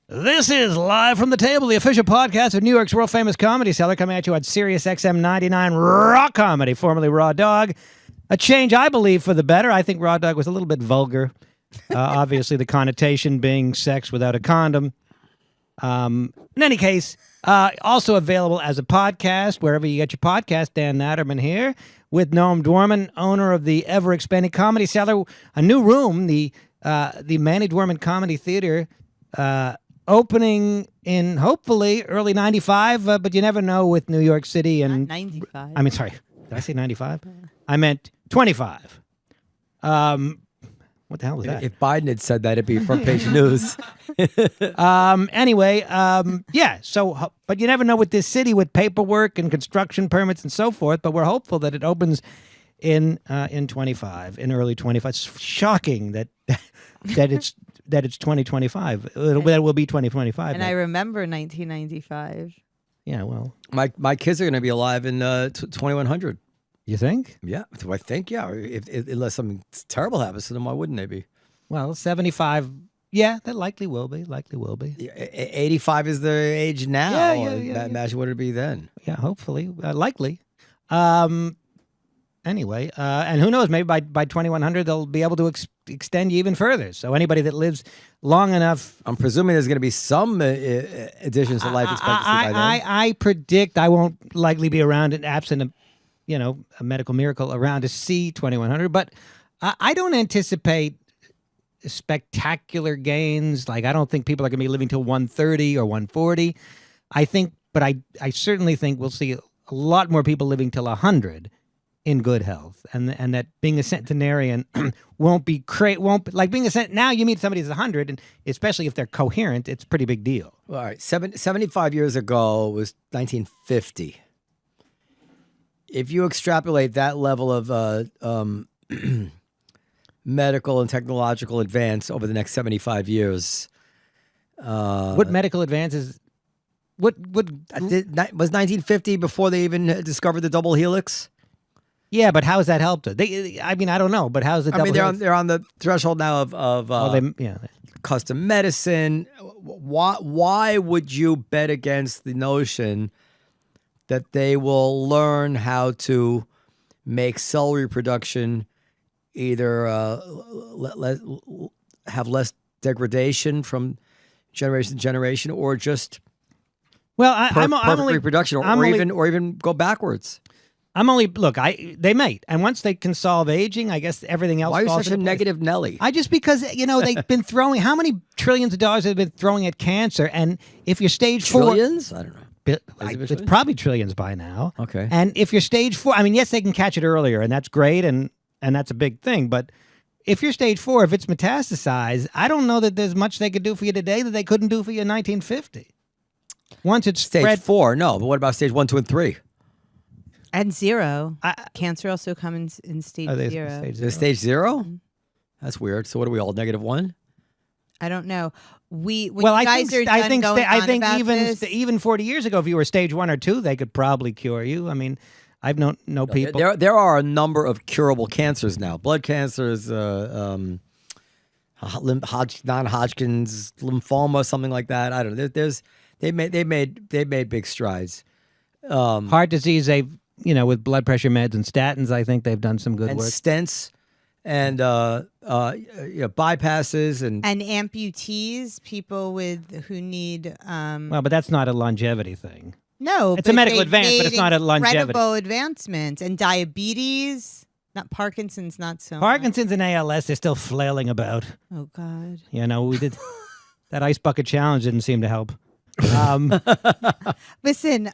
This is Live from the Table, the official podcast of New York's world-famous comedy cellar, coming at you on Sirius XM 99 Raw Comedy, formerly Raw Dog. A change, I believe, for the better. I think Raw Dog was a little bit vulgar. Obviously, the connotation being sex without a condom. In any case, also available as a podcast, wherever you get your podcast. Dan Natterman here with Noam Dworman, owner of the ever-expanding Comedy Cellar, a new room, the Manny Dworman Comedy Theater, opening in hopefully early 95, but you never know with New York City. And Not 95. I mean, sorry, did I say 95? I meant 25. What the hell was that? If Biden had said that, it'd be front page news. Anyway, yeah. So, but you never know with this city with paperwork and construction permits and so forth. But we're hopeful that it opens in 25, in early 25. It's shocking that it's 2025. That will be 2025. And I remember 1995. Yeah, well, My kids are going to be alive in 2100. you think? Yeah, do I think? Yeah, if unless something terrible happens to them, why wouldn't they be? Well, 75. Yeah, that likely will be. 85 is the age now. Yeah. Imagine what it'd be then. Yeah, hopefully, likely. Anyway, and who knows? Maybe by 2100 they'll be able to extend you even further. So anybody that lives long enough, I'm presuming there's going to be some additions to life expectancy by then. I predict I won't likely be around in absent a medical miracle around to see 2100. But I don't anticipate spectacular gains. Like, I don't think people are going to be living till 130 or 140. But I certainly think we'll see a lot more people living till 100 in good health, and that being a centenarian won't be like being now. You meet somebody who's 100, and especially if they're coherent, it's a pretty big deal. All right, 75 years ago was 1950. If you extrapolate that level of medical and technological advance over the next 75 years, What medical advances? What was 1950 before they even discovered the double helix? Yeah, but how has that helped it? I mean, I don't know, but how's the double helix? They're on the threshold now of custom medicine. Why would you bet against the notion that they will learn how to make cell reproduction either have less degradation from generation to generation, or just perfect reproduction, or even go backwards? They might, and once they can solve aging, I guess everything else. Why are you falls such a into place. negative Nelly? Just because they've been throwing how many trillions of dollars they've been throwing at cancer, and if you're stage 4, Trillions? I don't know. It's probably trillions by now. Okay. And if you're stage 4, I mean, yes, they can catch it earlier, and that's great, and that's a big thing. But if you're stage 4, if it's metastasized, I don't know that there's much they could do for you today that they couldn't do for you in 1950. Once it's Stage 4, no. But what about stage 1, 2, and 3? And 0. Cancer also comes in stage 0. Stage 0. Stage 0? That's weird. So what are we all, -1? I don't know. I think even 40 years ago, if you were stage 1 or 2, they could probably cure you. I mean, I've known people. There are a number of curable cancers now. Blood cancers, non-Hodgkin's lymphoma, something like that. I don't know. They made big strides. Heart disease, with blood pressure meds and statins, I think they've done some good and work. Stents and bypasses and amputees, people who need. Well, but that's not a longevity thing. No, it's a medical advance, but it's not a longevity. Incredible advancements. And diabetes, not Parkinson's, not so Parkinson's and ALS, they're still flailing about. Oh, God. We did that ice bucket challenge didn't seem to help. Listen,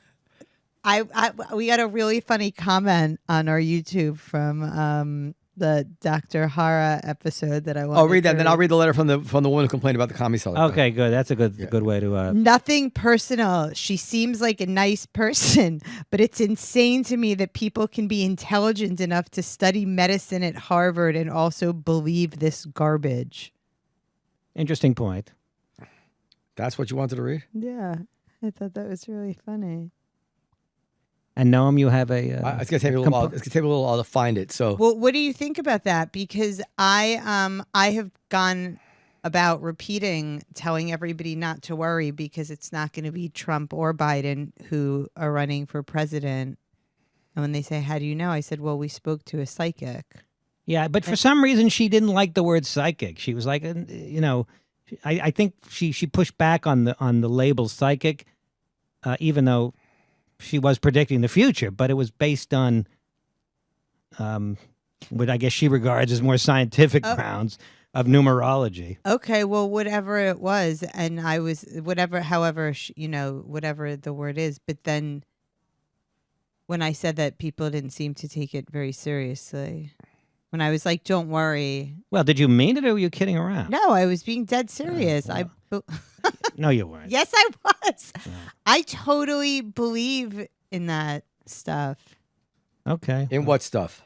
we got a really funny comment on our YouTube from the Dr. Hara episode that I want. I'll read that, and then I'll read the letter from the woman who complained about the Comedy Cellar. Okay, good. That's a good way to. Nothing personal. She seems like a nice person, but it's insane to me that people can be intelligent enough to study medicine at Harvard and also believe this garbage. Interesting point. That's what you wanted to read? Yeah, I thought that was really funny. And Noam, you have a. It's gonna take me a little while. It's gonna take me a little while to find it. So, well, what do you think about that? Because I have gone about telling everybody not to worry because it's not going to be Trump or Biden who are running for president. And when they say, how do you know? I said, well, we spoke to a psychic. Yeah, but for some reason she didn't like the word psychic. She was like, I think she pushed back on the label psychic, even though she was predicting the future, but it was based on what I guess she regards as more scientific grounds of numerology. Okay, well, whatever it was, and I was whatever the word is, but then when I said that, people didn't seem to take it very seriously. When I was like, don't worry. Well, did you mean it or were you kidding around? No, I was being dead serious. No, you weren't. Yes, I was. No. I totally believe in that stuff. Okay. In what stuff?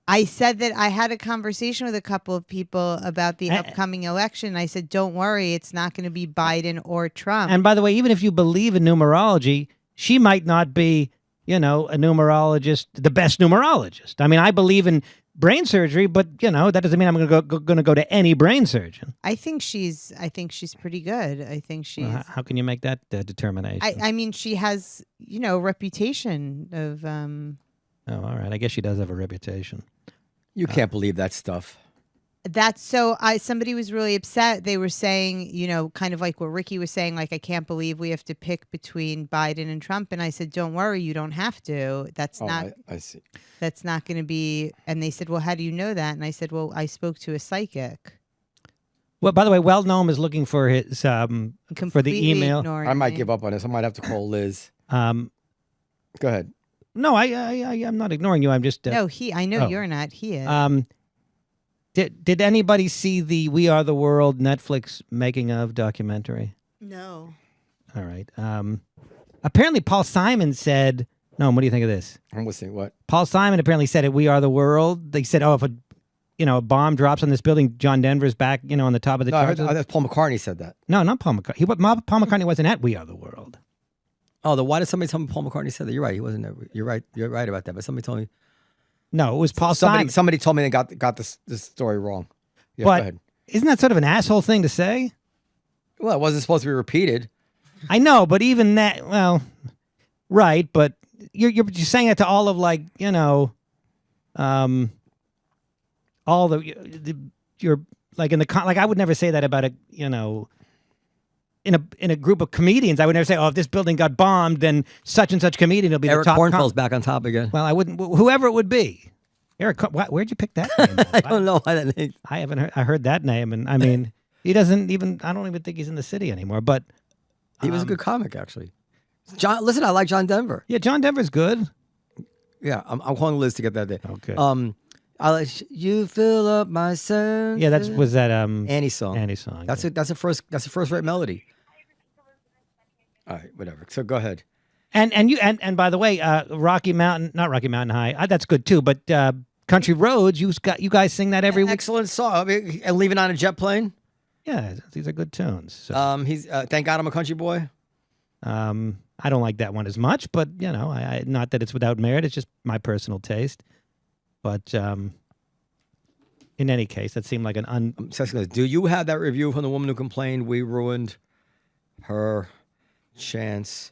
I said that I had a conversation with a couple of people about the upcoming election. I said, don't worry, it's not going to be Biden or Trump. And by the way, even if you believe in numerology, she might not be, a numerologist, the best numerologist. I mean, I believe in brain surgery, but, that doesn't mean I'm going to go to any brain surgeon. I think she's pretty good. I think she's. Well, how can you make that determination? I mean, she has, a reputation of. Oh, all right. I guess she does have a reputation. You can't believe that stuff. That's so. Somebody was really upset. They were saying, kind of like what Ricky was saying, like, I can't believe we have to pick between Biden and Trump. And I said, don't worry, you don't have to. That's not. I see. That's not going to be. And they said, well, how do you know that? And I said, well, I spoke to a psychic. Well, by the way, Well Gnome is looking for his for the email. I might give up on this. I might have to call Liz. Go ahead. No, I'm not ignoring you. I'm just no. I know you're not. He is. Did anybody see the We Are the World Netflix making of documentary? No. All right. Apparently, Paul Simon said, "No, what do you think of this?" I'm listening. What? Paul Simon apparently said at We Are the World. They said, "Oh, if a bomb drops on this building, John Denver's back, on the top of the." No, I heard Paul McCartney said that. No, not Paul McCartney. Paul McCartney wasn't at We Are the World. Oh, why did somebody tell me Paul McCartney said that? You're right. He wasn't there. You're right. You're right about that. But somebody told me. No, it was Paul Simon. Somebody told me they got this story wrong. Yeah, but go ahead. Isn't that sort of an asshole thing to say? Well, it wasn't supposed to be repeated. I know, but even that, well, right. But you're saying it to all of all you're like in the like I would never say that about in a group of comedians. I would never say, oh, if this building got bombed, then such and such comedian will be Eric the top. Kornfeld's back on top again. Well, I wouldn't. Whoever it would be. Eric, where'd you pick that name? I don't know why that name. I haven't heard. I heard that name, and I mean, he doesn't even. I don't even think he's in the city anymore. But he was a good comic, actually. John, listen, I like John Denver. Yeah, John Denver's good. Yeah, I'm calling Liz to get that day. Okay. I let you fill up my circle. Yeah, was that Annie's song. Annie's song. That's a first rate melody. All right, whatever. So go ahead. And by the way, not Rocky Mountain High. That's good too. But Country Roads, you guys sing that every week. Excellent song. And Leaving on a Jet Plane. Yeah, these are good tunes. So. He's Thank God I'm a Country Boy. I don't like that one as much, but I not that it's without merit. It's just my personal taste. But in any case, that seemed like an Do you have that review from the woman who complained we ruined her chance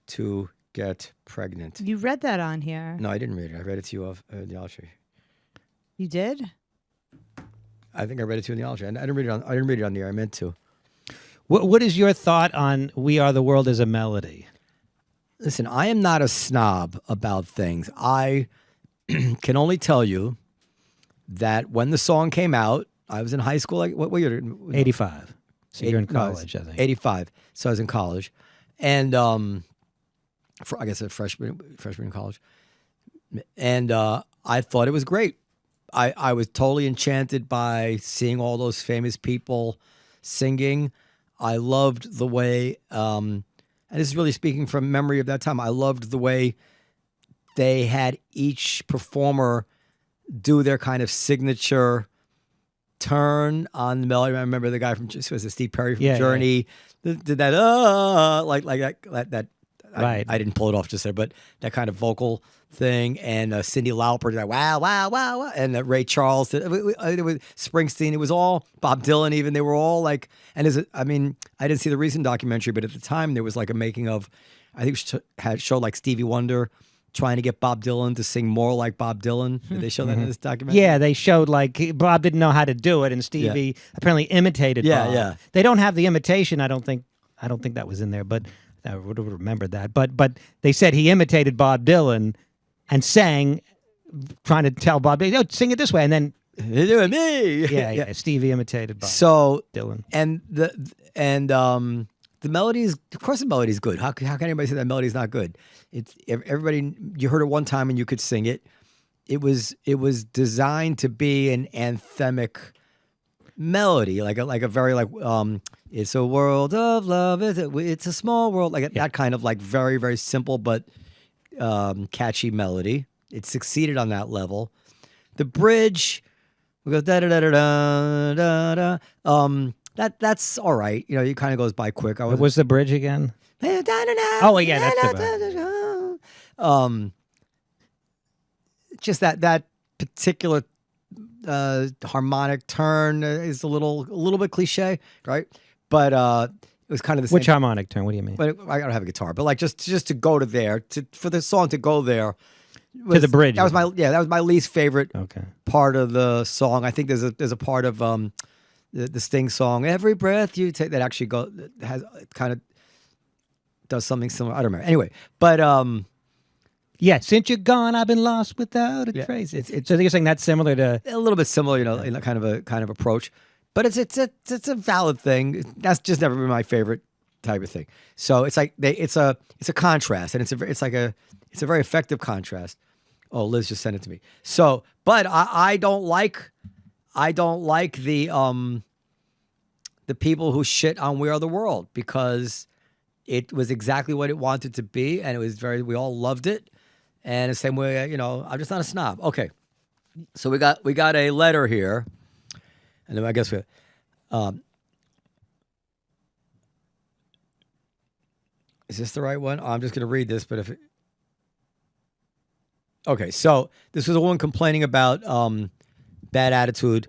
to get pregnant? You read that on here. No, I didn't read it. I read it to you off the Alchemy. You did? I think I read it to you in the Alchemy. I didn't read it on the air. I meant to. What is your thought on We Are the World as a melody? Listen, I am not a snob about things. I can only tell you that when the song came out, I was in high school. Like what year? 85. So you're in college, I think. 85. So I was in college, and I guess a freshman in college, and I thought it was great. I was totally enchanted by seeing all those famous people singing. I loved the way, and this is really speaking from memory of that time. I loved the way they had each performer do their kind of signature turn on the melody. I remember the guy from Steve Perry from Journey did that like that Right. I didn't pull it off just there, but that kind of vocal thing, and Cyndi Lauper, like wow, wow, wow, wow, and Ray Charles, it was Springsteen, it was all Bob Dylan, even they were all like, and I didn't see the recent documentary, but at the time there was like a making of, I think had showed like Stevie Wonder trying to get Bob Dylan to sing more like Bob Dylan. Did they show that in this documentary? Yeah, they showed like Bob didn't know how to do it, and Stevie apparently imitated Bob. Yeah. They don't have the imitation. I don't think that was in there, but I would have remembered that. But they said he imitated Bob Dylan and sang, trying to tell Bob, sing it this way, and then You're doing me. yeah, Stevie imitated Bob Dylan. And the melody is, of course, the melody is good. How can anybody say that melody is not good? It's everybody. You heard it one time and you could sing it. It was designed to be an anthemic melody, like a very it's a world of love. It's a small world, that kind of like very very simple but catchy melody. It succeeded on that level. The bridge, we go da da da da da da. That's all right. It kind of goes by quick. What was the bridge again? Oh yeah, that's the bridge. Just that particular harmonic turn is a little bit cliche, right? But it was kind of the same. Which harmonic turn? What do you mean? But I gotta have a guitar. But like just to go to there, for the song to go there, to the bridge. That was my least favorite part of the song. I think there's a part of the Sting song, "Every Breath You Take," that actually kind of does something similar. I don't remember. Anyway, but yeah, since you're gone, I've been lost without a trace. So you're saying that's similar to a little bit similar, in that kind of approach. But it's a valid thing. That's just never been my favorite type of thing. So it's like it's a contrast, and it's a very effective contrast. Oh, Liz just sent it to me. So, but I don't like the people who shit on "We Are the World," because it was exactly what it wanted to be, and we all loved it. And the same way, I'm just not a snob. Okay, so we got a letter here, and then I guess is this the right one? I'm just going to read this, but okay, so this was a woman complaining about bad attitude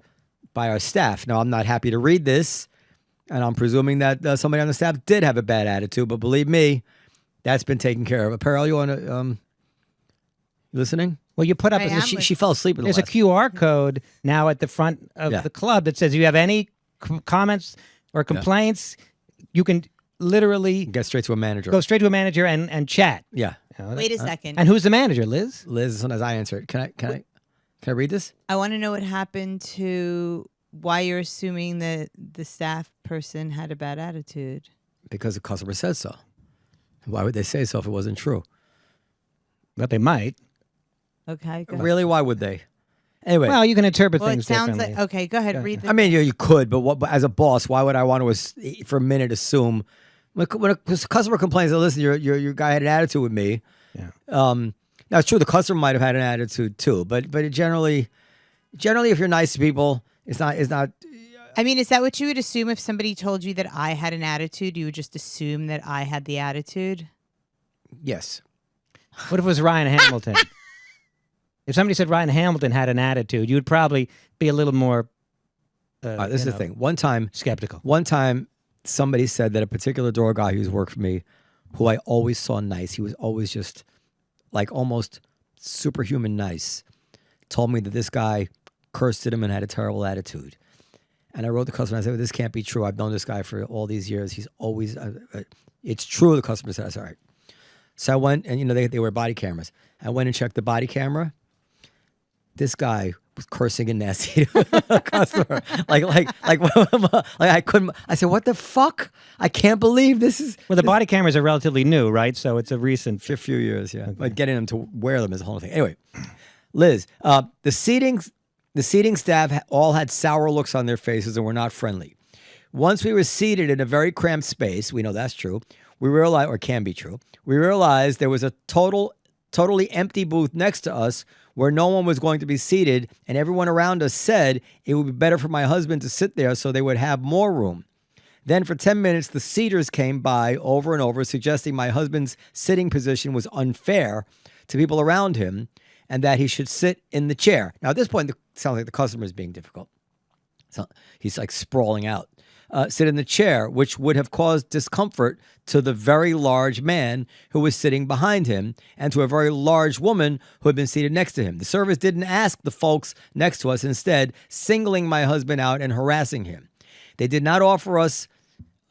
by our staff. Now, I'm not happy to read this, and I'm presuming that somebody on the staff did have a bad attitude, but believe me, that's been taken care of. Apparel, you want to listening? Well, you put up she fell asleep in the There's a QR code now at the front of the club that says if you have any comments or complaints, you can literally get straight to a manager. Go straight to a manager and chat. Yeah. Wait a second. And who's the manager, Liz? Liz, as soon as I answer it. Can I read this? I want to know what happened to why you're assuming that the staff person had a bad attitude. Because the customer says so. Why would they say so if it wasn't true? But they might. Okay. Really? Why would they? Anyway. Well, you can interpret things it sounds differently. like, okay, go ahead, read the... I mean, you could, but as a boss, why would I want to, for a minute, assume... When a customer complains, listen, your guy had an attitude with me. Yeah. Now, it's true, the customer might have had an attitude too, but generally, if you're nice to people, it's not... I mean, is that what you would assume if somebody told you that I had an attitude? You would just assume that I had the attitude? Yes. What if it was Ryan Hamilton? If somebody said Ryan Hamilton had an attitude, you would probably be a little more... this is the thing. One time... skeptical. One time, somebody said that a particular door guy who's worked for me, who I always saw nice, he was always just like almost superhuman nice, told me that this guy cursed at him and had a terrible attitude. And I wrote the customer, I said, well, this can't be true. I've known this guy for all these years. He's always... it's true, the customer said. I said, all right. So I went, and they wear body cameras. I went and checked the body camera. This guy was cursing and nasty to a customer. like I couldn't. I said, "What the fuck? I can't believe this is." Well, the body cameras are relatively new, right? So it's a recent few years, yeah. Okay. But getting them to wear them is a whole thing. Anyway, Liz, the seating staff all had sour looks on their faces and were not friendly. Once we were seated in a very cramped space, we know that's true. We realized, or can be true, we realized there was a totally empty booth next to us where no one was going to be seated, and everyone around us said it would be better for my husband to sit there so they would have more room. Then for 10 minutes, the seaters came by over and over, suggesting my husband's sitting position was unfair to people around him and that he should sit in the chair. Now, at this point, it sounds like the customer is being difficult. So he's like sprawling out. Sit in the chair, which would have caused discomfort to the very large man who was sitting behind him and to a very large woman who had been seated next to him. The servers didn't ask the folks next to us, instead singling my husband out and harassing him. They did not offer us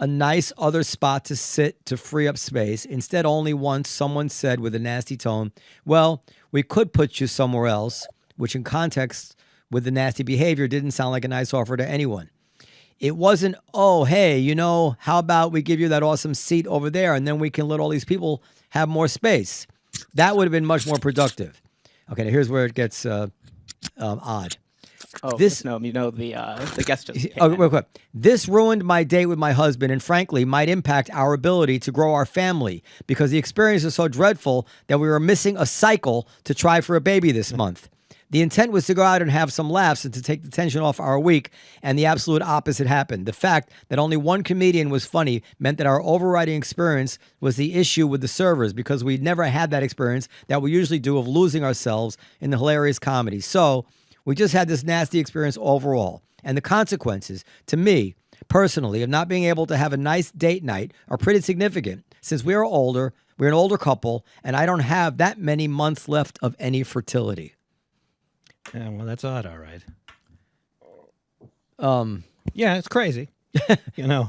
a nice other spot to sit to free up space. Instead, only once someone said with a nasty tone, well, we could put you somewhere else, which in context with the nasty behavior didn't sound like a nice offer to anyone. It wasn't, oh, hey, how about we give you that awesome seat over there and then we can let all these people have more space. That would have been much more productive. Okay, now here's where it gets odd. Oh, the guest just came in. Real quick. This ruined my date with my husband and frankly might impact our ability to grow our family because the experience was so dreadful that we were missing a cycle to try for a baby this month. The intent was to go out and have some laughs and to take the tension off our week, and the absolute opposite happened. The fact that only one comedian was funny meant that our overriding experience was the issue with the servers because we'd never had that experience that we usually do of losing ourselves in the hilarious comedy. So we just had this nasty experience overall. And the consequences, to me, personally, of not being able to have a nice date night are pretty significant since we're older, we're an older couple, and I don't have that many months left of any fertility. Yeah, well, that's odd, all right. Yeah, it's crazy.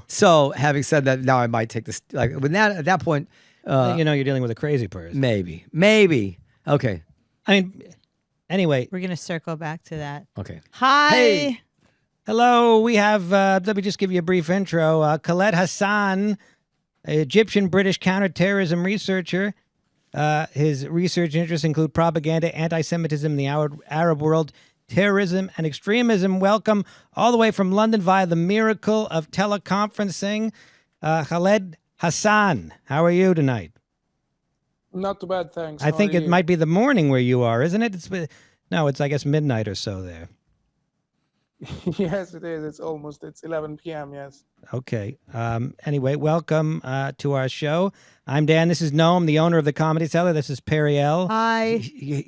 So, having said that, now I might take this. Like, with that, at that point, you're dealing with a crazy person. Maybe. Okay. I mean, anyway, We're going to circle back to that. Okay. Hi. Hey. hello. We have. Let me just give you a brief intro. Khaled Hassan, Egyptian-British counterterrorism researcher. His research interests include propaganda, anti-Semitism in the Arab world, terrorism, and extremism. Welcome all the way from London via the miracle of teleconferencing, Khaled Hassan. How are you tonight? Not too bad, thanks. I think it might be the morning where you are, isn't it? It's I guess midnight or so there. Yes, it is. It's 11 p.m. Yes. Okay. Anyway, welcome to our show. I'm Dan. This is Noam, the owner of the Comedy Cellar. This is Periel. Hi.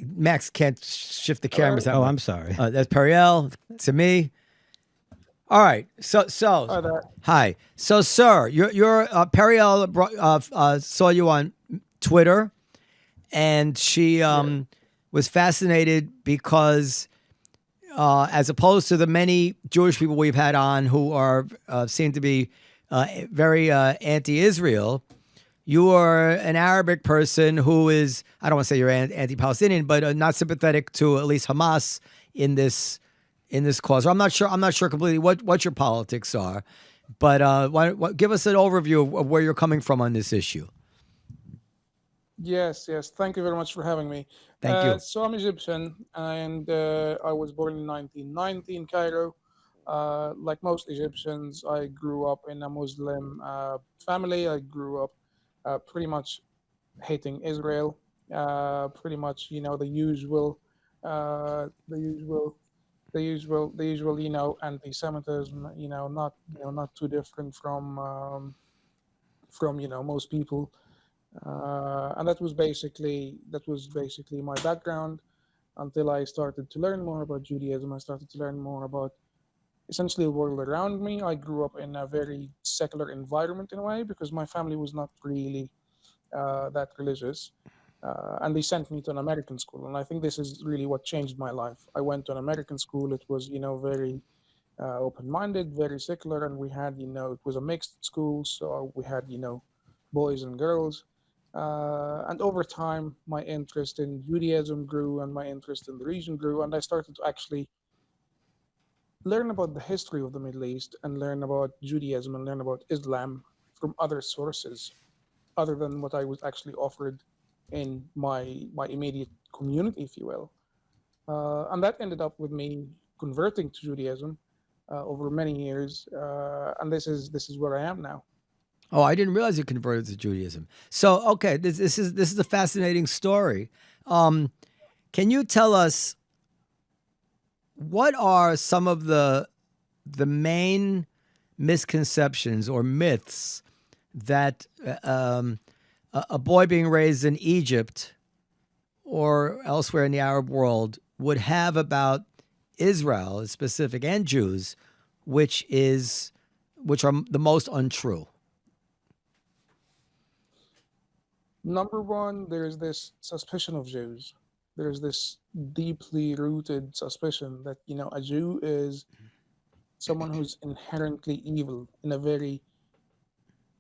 Max can't shift the cameras out. Oh, I'm sorry. That's Periel. To me. All right. So. Hi there. Hi. So, sir, you're Periel saw you on Twitter, and she was fascinated because. As opposed to the many Jewish people we've had on who are seem to be very anti-Israel, you are an Arabic person who is, I don't want to say you're anti-Palestinian, but not sympathetic to at least Hamas in this cause. I'm not sure completely what your politics are, but give us an overview of where you're coming from on this issue. Yes. Thank you very much for having me. Thank you. So I'm Egyptian, and I was born in 1990 in Cairo. Like most Egyptians, I grew up in a Muslim family. I grew up pretty much hating Israel. Pretty much, the usual, anti-Semitism. Not too different from most people. And that was basically my background until I started to learn more about Judaism. I started to learn more about essentially the world around me. I grew up in a very secular environment in a way because my family was not really that religious. And they sent me to an American school. And I think this is really what changed my life. I went to an American school. It was, very open-minded, very secular. And we had, it was a mixed school. So we had, boys and girls. And over time, my interest in Judaism grew and my interest in the region grew. And I started to actually learn about the history of the Middle East and learn about Judaism and learn about Islam from other sources other than what I was actually offered in my immediate community, if you will. And that ended up with me converting to Judaism over many years. And this is where I am now. Oh, I didn't realize you converted to Judaism. So, okay, this is a fascinating story. Can you tell us what are some of the main misconceptions or myths that a boy being raised in Egypt or elsewhere in the Arab world would have about Israel, specific, and Jews, which are the most untrue? Number one, there's this suspicion of Jews. There's this deeply rooted suspicion that, a Jew is someone who's inherently evil in a very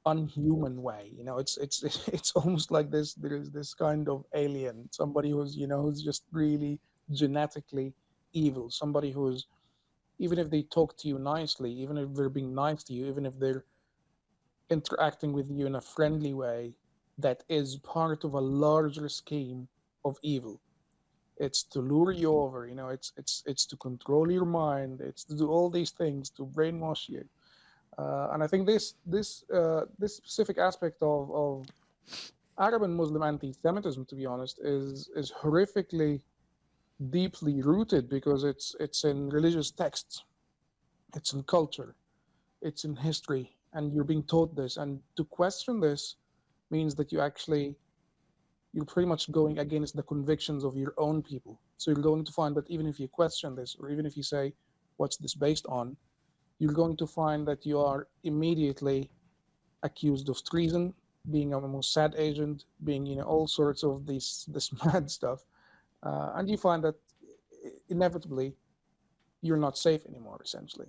unhuman way. It's almost like this. There is this kind of alien, somebody who's just really genetically evil. Somebody who's, even if they talk to you nicely, even if they're being nice to you, even if they're interacting with you in a friendly way, that is part of a larger scheme of evil. It's to lure you over, it's to control your mind, it's to do all these things to brainwash you. And I think this specific aspect of Arab and Muslim anti-Semitism, to be honest, is horrifically deeply rooted, because it's in religious texts, it's in culture, it's in history, and you're being taught this. And to question this means that you're pretty much going against the convictions of your own people. So you're going to find that even if you question this, or even if you say, what's this based on, you're going to find that you are immediately accused of treason, being a Mossad agent, being, all sorts of this mad stuff. And you find that inevitably you're not safe anymore, essentially.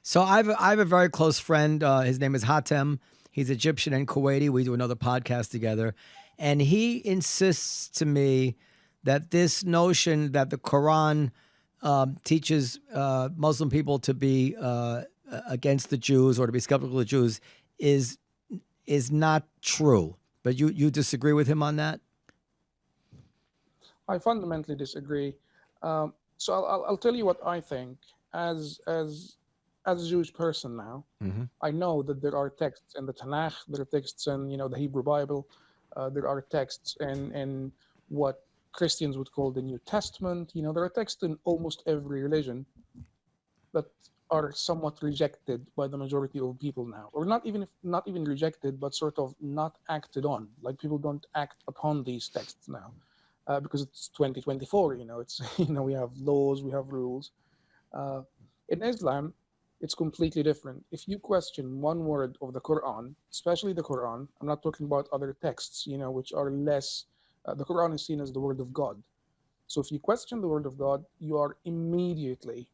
So I have a very close friend. His name is Hatem. He's Egyptian and Kuwaiti. We do another podcast together. And he insists to me that this notion that the Quran teaches Muslim people to be against the Jews or to be skeptical of the Jews is not true. But you disagree with him on that? I fundamentally disagree. So I'll tell you what I think as a Jewish person now. Mm-hmm. I know that there are texts in the Tanakh, there are texts in the Hebrew Bible, there are texts in what Christians would call the New Testament. There are texts in almost every religion that are somewhat rejected by the majority of people now, or not even rejected, but sort of not acted on. Like, people don't act upon these texts now because it's 2024. It's we have laws, we have rules. In Islam, it's completely different. If you question one word of the Quran, especially the Quran, I'm not talking about other texts, which are less. The Quran is seen as the word of God. So if you question the word of God, you are immediately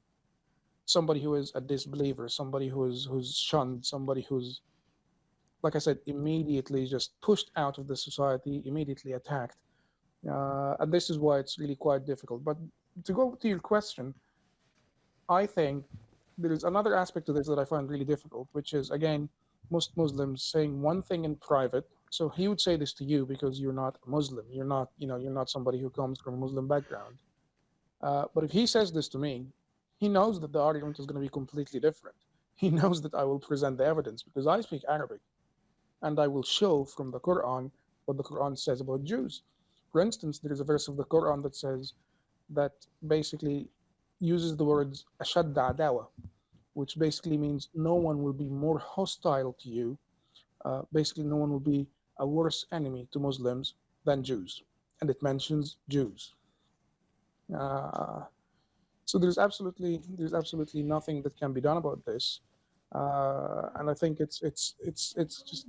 somebody who is a disbeliever, somebody who's shunned, somebody who's, like I said, immediately just pushed out of the society, immediately attacked. And this is why it's really quite difficult. But to go to your question, I think there is another aspect to this that I find really difficult, which is, again, most Muslims saying one thing in private. So he would say this to you because you're not a Muslim. You're not somebody who comes from a Muslim background. But if he says this to me, he knows that the argument is going to be completely different. He knows that I will present the evidence because I speak Arabic, and I will show from the Quran what the Quran says about Jews. For instance, there is a verse of the Quran that says, that basically uses the words ashad adawa, which basically means no one will be more hostile to you. Basically, no one will be a worse enemy to Muslims than Jews, and it mentions Jews. So there's absolutely nothing that can be done about this, and I think it's just.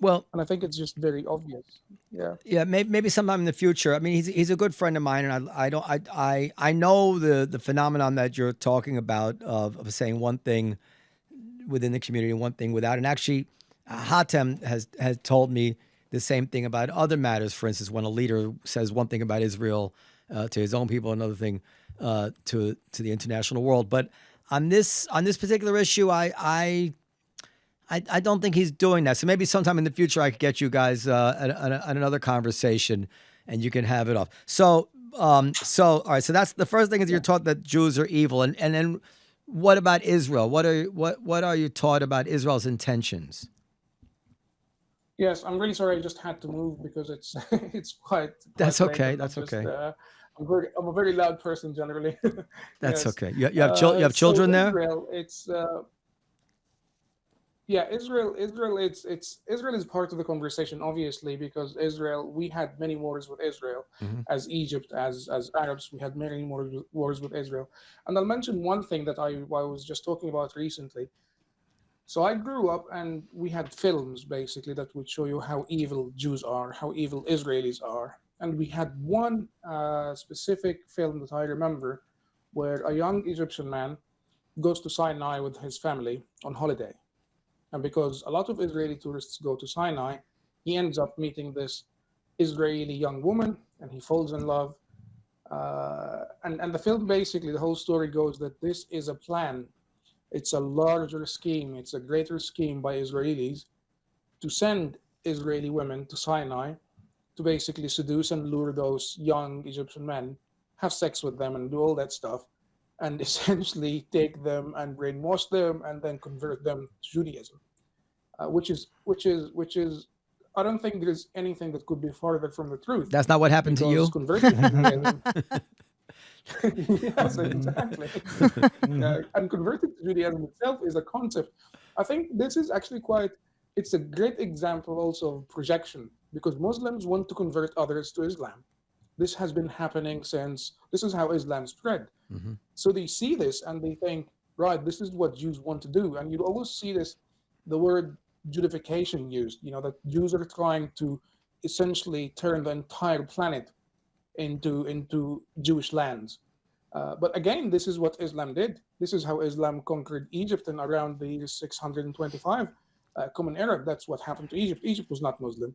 Well, and I think it's just very obvious. Yeah. Maybe sometime in the future. I mean, he's a good friend of mine, and I know the phenomenon that you're talking about of saying one thing within the community and one thing without. And actually, Hatem has told me the same thing about other matters. For instance, when a leader says one thing about Israel to his own people, another thing to the international world. But on this particular issue, I don't think he's doing that. So maybe sometime in the future I could get you guys at another conversation and you can have it off. So all right. So that's the first thing is you're taught that Jews are evil, and then what about Israel? What are you taught about Israel's intentions? Yes, I'm really sorry. I just had to move because it's quite. That's late, okay. and That's okay. I'm a very loud person generally. That's Yes. okay. You have children so there? Israel, it's Yeah, Israel is part of the conversation, obviously, because Israel, we had many wars with Israel, as Egypt, as Arabs, we had many more wars with Israel. And I'll mention one thing that I was just talking about recently. So I grew up and we had films basically that would show you how evil Jews are, how evil Israelis are. And we had one specific film that I remember where a young Egyptian man goes to Sinai with his family on holiday. And because a lot of Israeli tourists go to Sinai, he ends up meeting this Israeli young woman and he falls in love. And the film basically, the whole story goes that this is a plan. It's a larger scheme, it's a greater scheme by Israelis to send Israeli women to Sinai to basically seduce and lure those young Egyptian men, have sex with them, and do all that stuff, and essentially take them and brainwash them and then convert them to Judaism, which is. I don't think there's anything that could be farther from the truth. That's not what happened to you. Converting to Judaism. Yes, exactly. And converting to Judaism itself is a concept. I think this is actually it's a great example also of projection, because Muslims want to convert others to Islam. This has been happening this is how Islam spread. So they see this and they think, right, this is what Jews want to do. And you always see the word Judification used, that Jews are trying to essentially turn the entire planet into Jewish lands. But again, this is what Islam did. This is how Islam conquered Egypt in around the year 625 Common Era. That's what happened to Egypt. Egypt was not Muslim.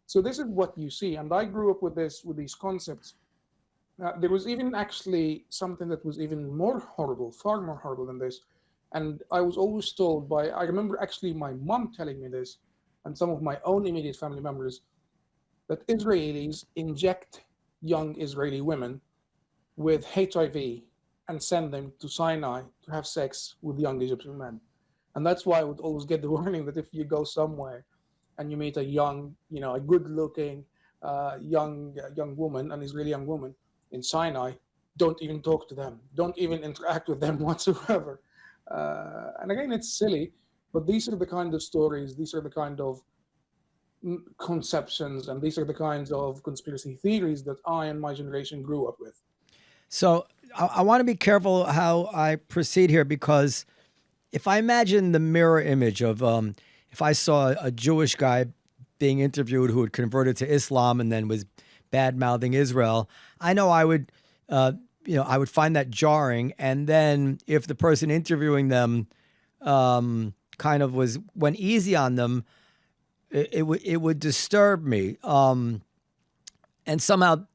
So this is what you see. And I grew up with these concepts. There was even actually something that was even more horrible, far more horrible than this. And I was always told I remember actually my mom telling me this, and some of my own immediate family members, that Israelis inject young Israeli women with HIV and send them to Sinai to have sex with young Egyptian men. And that's why I would always get the warning that if you go somewhere and you meet a young, a good-looking young woman, an Israeli young woman in Sinai, don't even talk to them. Don't even interact with them whatsoever. And again, it's silly, but these are the kind of stories, these are the kind of conceptions, and these are the kinds of conspiracy theories that I and my generation grew up with. So I want to be careful how I proceed here, because if I imagine the mirror image of if I saw a Jewish guy being interviewed who had converted to Islam and then was bad-mouthing Israel, I know I would I would find that jarring. And then if the person interviewing them kind of went easy on them, it would disturb me. And somehow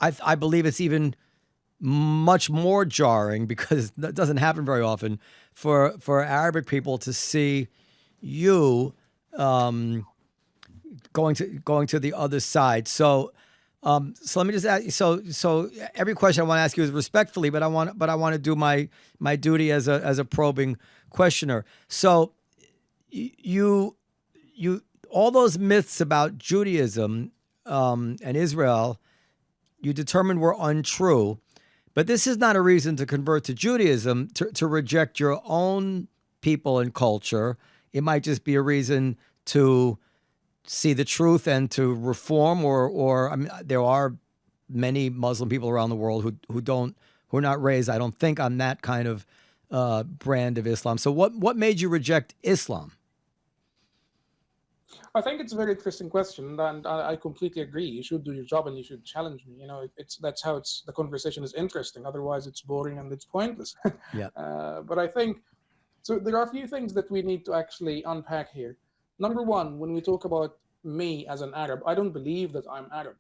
I believe it's even much more jarring, because that doesn't happen very often, for Arabic people to see you going to the other side. So let me just ask you. So every question I want to ask you is respectfully, but I want to do my duty as a probing questioner. So you all those myths about Judaism and Israel, you determined were untrue. But this is not a reason to convert to Judaism, to reject your own people and culture. It might just be a reason to see the truth and to reform, or I mean, there are many Muslim people around the world who are not raised, I don't think, on that kind of brand of Islam. So what made you reject Islam? I think it's a very interesting question, and I completely agree. You should do your job and you should challenge me. That's how the conversation is interesting. Otherwise, it's boring and it's pointless. Yeah. But I think so. There are a few things that we need to actually unpack here. Number one, when we talk about me as an Arab, I don't believe that I'm Arab.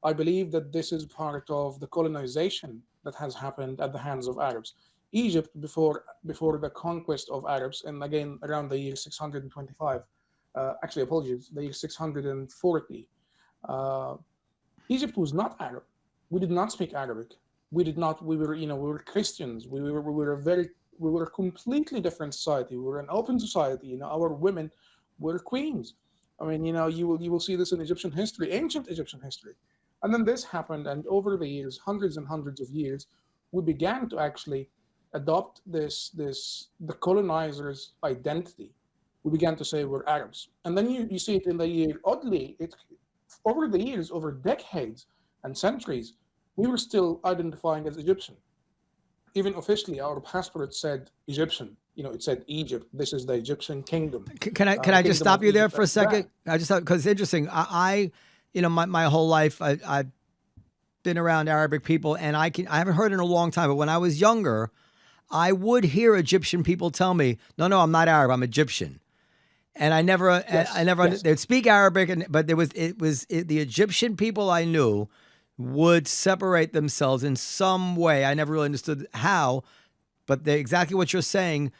I believe that this is part of the colonization that has happened at the hands of Arabs. Egypt, before the conquest of Arabs, and again around the year 625. The year 640. Egypt was not Arab. We did not speak Arabic. We were Christians. We were a completely different society. We were an open society. Our women were queens. I mean, you will see this in Egyptian history, ancient Egyptian history. And then this happened, and over the years, hundreds and hundreds of years, we began to actually adopt the colonizer's identity. we began to say we're Arabs. And then you see it in the year, oddly, over the years, over decades and centuries, we were still identifying as Egyptian. Even officially, our passport said Egyptian. It said Egypt. This is the Egyptian kingdom. Can I just stop you there for a second? I just because it's interesting. My whole life I've been around Arabic people, and I haven't heard it in a long time. But when I was younger, I would hear Egyptian people tell me, "No, I'm not Arab. I'm Egyptian." And I never, they'd speak Arabic, but the Egyptian people I knew would separate themselves in some way. I never really understood how, but exactly what you're saying.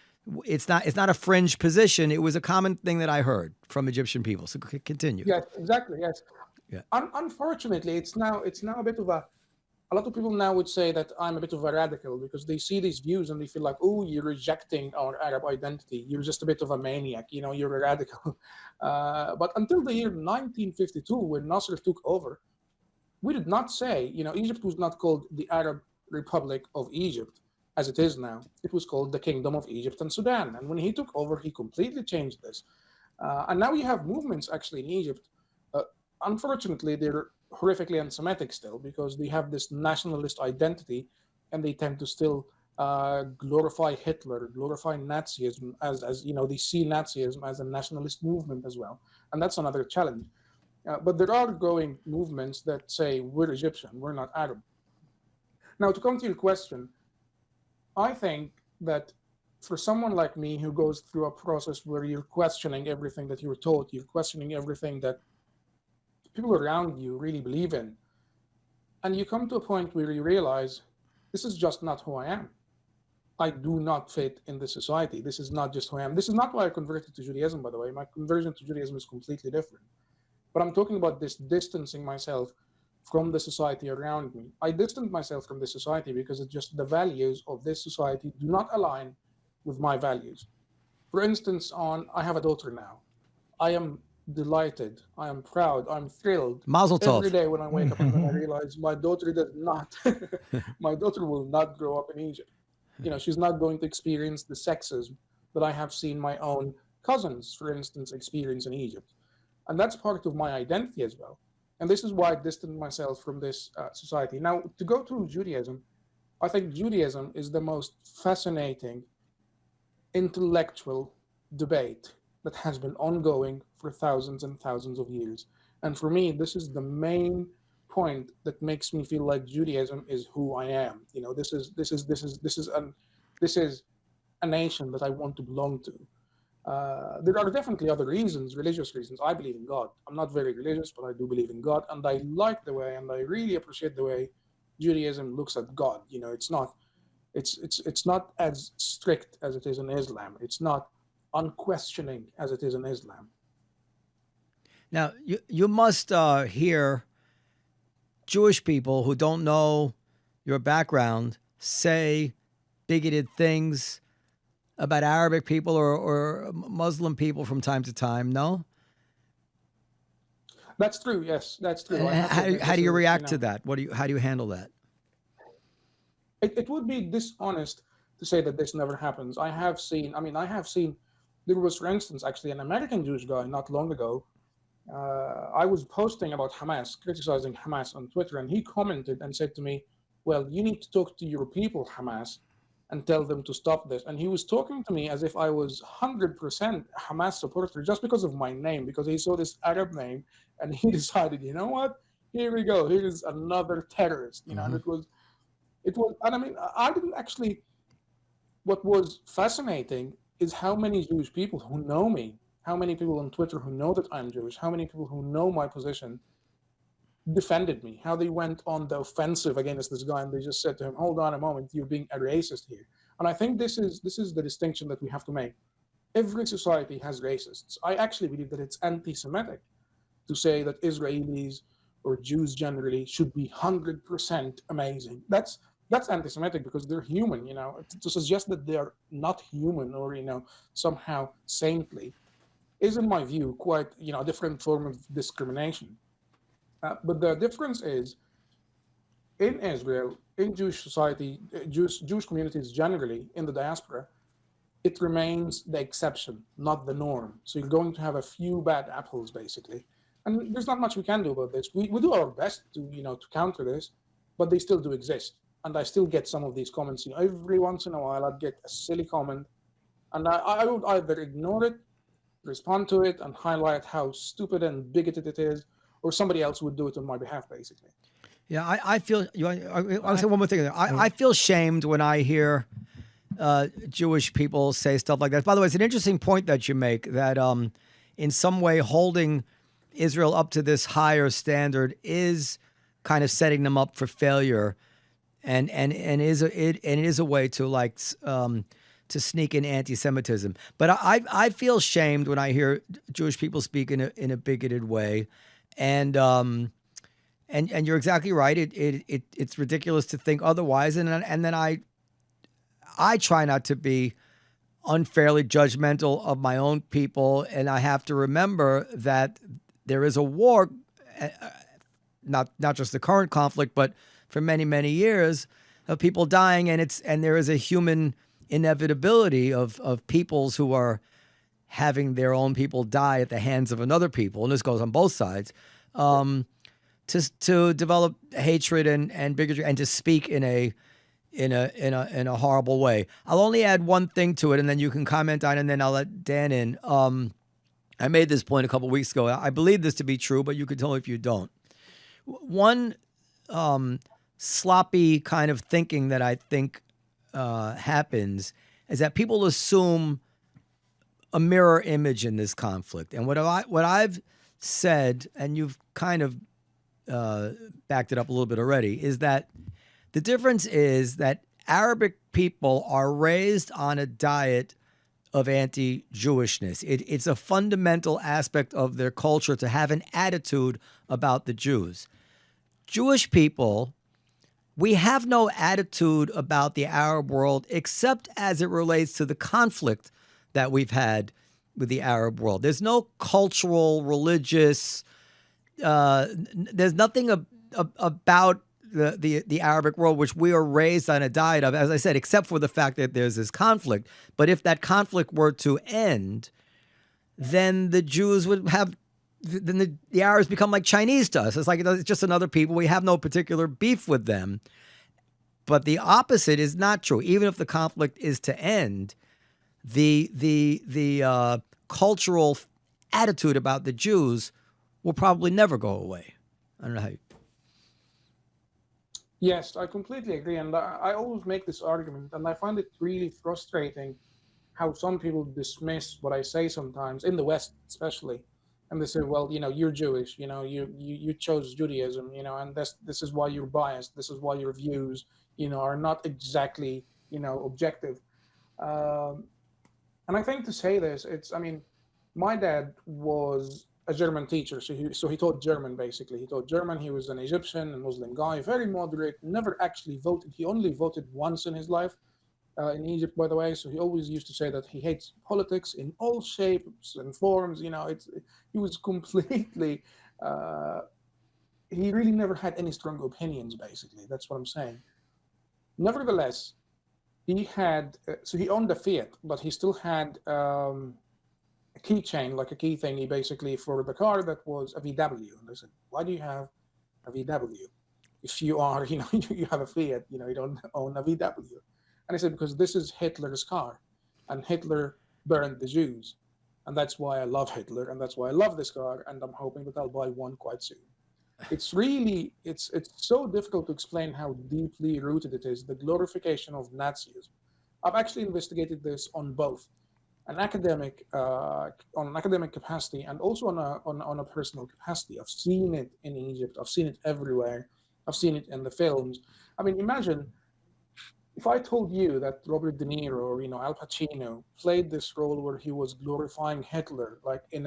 It's not a fringe position. It was a common thing that I heard from Egyptian people. So continue. Yes, exactly. Yes. Yeah. Unfortunately, it's now a bit of a lot of people now would say that I'm a bit of a radical because they see these views and they feel like, oh, you're rejecting our Arab identity. You're just a bit of a maniac. You're a radical. But until the year 1952, when Nasser took over, we did not say, Egypt was not called the Arab Republic of Egypt as it is now. It was called the Kingdom of Egypt and Sudan. And when he took over, he completely changed this. And now you have movements actually in Egypt. Unfortunately, they're horrifically anti-Semitic still because they have this nationalist identity and they tend to still glorify Hitler, glorify Nazism as they see Nazism as a nationalist movement as well. And that's another challenge. But there are growing movements that say we're Egyptian, we're not Arab. Now, to come to your question, I think that for someone like me who goes through a process where you're questioning everything that you were taught, you're questioning everything that people around you really believe in, and you come to a point where you realize this is just not who I am. I do not fit in this society. This is not just who I am. This is not why I converted to Judaism, by the way. My conversion to Judaism is completely different. But I'm talking about this distancing myself from the society around me. I distanced myself from this society because it's just the values of this society do not align with my values. For instance, I have a daughter now. I am delighted. I am proud. I'm thrilled. Mazel tov. Every day when I wake up and I realize my daughter does not, my daughter will not grow up in Egypt. She's not going to experience the sexism that I have seen my own cousins, for instance, experience in Egypt. And that's part of my identity as well. And this is why I distanced myself from this society. Now, to go to Judaism, I think Judaism is the most fascinating intellectual debate that has been ongoing for thousands and thousands of years. And for me, this is the main point that makes me feel like Judaism is who I am. This is a nation that I want to belong to. There are definitely other reasons, religious reasons. I believe in God. I'm not very religious, but I do believe in God, and I like the way, and I really appreciate the way Judaism looks at God. It's not as strict as it is in Islam. It's not unquestioning as it is in Islam. Now, you must hear Jewish people who don't know your background say bigoted things about Arabic people or Muslim people from time to time, no? That's true, yes, that's true. How do you react to that? How do you handle that? It would be dishonest to say that this never happens. I have seen, there was, for instance, actually an American Jewish guy not long ago. I was posting about Hamas, criticizing Hamas on Twitter, and he commented and said to me, well, you need to talk to your people, Hamas, and tell them to stop this. And he was talking to me as if I was 100% Hamas supporter just because of my name, because he saw this Arab name and he decided, you know what? Here we go. Here is another terrorist. And it was, and I didn't actually, what was fascinating is how many Jewish people who know me, how many people on Twitter who know that I'm Jewish, how many people who know my position defended me, how they went on the offensive against this guy and they just said to him, hold on a moment, you're being a racist here. And I think this is the distinction that we have to make. Every society has racists. I actually believe that it's anti-Semitic to say that Israelis or Jews generally should be 100% amazing. That's anti-Semitic because they're human, to suggest that they are not human or, somehow saintly is, in my view, quite, a different form of discrimination. But the difference is, in Israel, in Jewish society, Jewish communities generally, in the diaspora, it remains the exception, not the norm. So you're going to have a few bad apples, basically. And there's not much we can do about this. We do our best to, to counter this, but they still do exist. And I still get some of these comments. Every once in a while, I'd get a silly comment, and I would either ignore it, respond to it, and highlight how stupid and bigoted it is, or somebody else would do it on my behalf, basically. Yeah, I feel. I'll say one more thing. I feel shamed when I hear Jewish people say stuff like that. By the way, it's an interesting point that you make, that in some way holding Israel up to this higher standard is kind of setting them up for failure, and it is a way to to sneak in anti-Semitism. But I feel shamed when I hear Jewish people speak in a bigoted way, and you're exactly right. It's ridiculous to think otherwise, and then I try not to be unfairly judgmental of my own people, and I have to remember that there is a war, not just the current conflict, but for many years, of people dying, and there is a human inevitability of peoples who are having their own people die at the hands of another people, and this goes on both sides, to develop hatred and bigotry, and to speak in a horrible way. I'll only add one thing to it, and then you can comment on it, and then I'll let Dan in. I made this point a couple of weeks ago. I believe this to be true, but you can tell me if you don't. One sloppy kind of thinking that I think happens is that people assume a mirror image in this conflict. And what I've said, and you've kind of backed it up a little bit already, is that the difference is that Arabic people are raised on a diet of anti-Jewishness. It's a fundamental aspect of their culture to have an attitude about the Jews. Jewish people, we have no attitude about the Arab world except as it relates to the conflict that we've had with the Arab world. There's no cultural, religious, there's nothing about the Arabic world which we are raised on a diet of, as I said, except for the fact that there's this conflict. But if that conflict were to end, then the Jews would have, then the Arabs become like Chinese to us. It's like it's just another people. We have no particular beef with them. But the opposite is not true. Even if the conflict is to end, the cultural attitude about the Jews will probably never go away. I don't know how you... Yes, I completely agree. And I always make this argument, and I find it really frustrating how some people dismiss what I say sometimes, in the West especially. And they say, well, you're Jewish, you chose Judaism, and this is why you're biased. This is why your views, are not exactly, objective. And I think to say this, my dad was a German teacher, so he taught German, basically. He taught German. He was an Egyptian and Muslim guy, very moderate, never actually voted. He only voted once in his life in Egypt, by the way. So he always used to say that he hates politics in all shapes and forms. He was completely, he really never had any strong opinions, basically. That's what I'm saying. Nevertheless, he had, so he owned a Fiat, but he still had a keychain, like a key thingy, basically, for the car that was a VW. And I said, why do you have a VW? If you are, you have a Fiat, you don't own a VW. And I said, because this is Hitler's car, and Hitler burned the Jews. And that's why I love Hitler, and that's why I love this car, and I'm hoping that I'll buy one quite soon. It's really, it's so difficult to explain how deeply rooted it is, the glorification of Nazism. I've actually investigated this on both on an academic capacity and also on a personal capacity. I've seen it in Egypt. I've seen it everywhere. I've seen it in the films. Imagine if I told you that Robert De Niro or Al Pacino played this role where he was glorifying Hitler, like in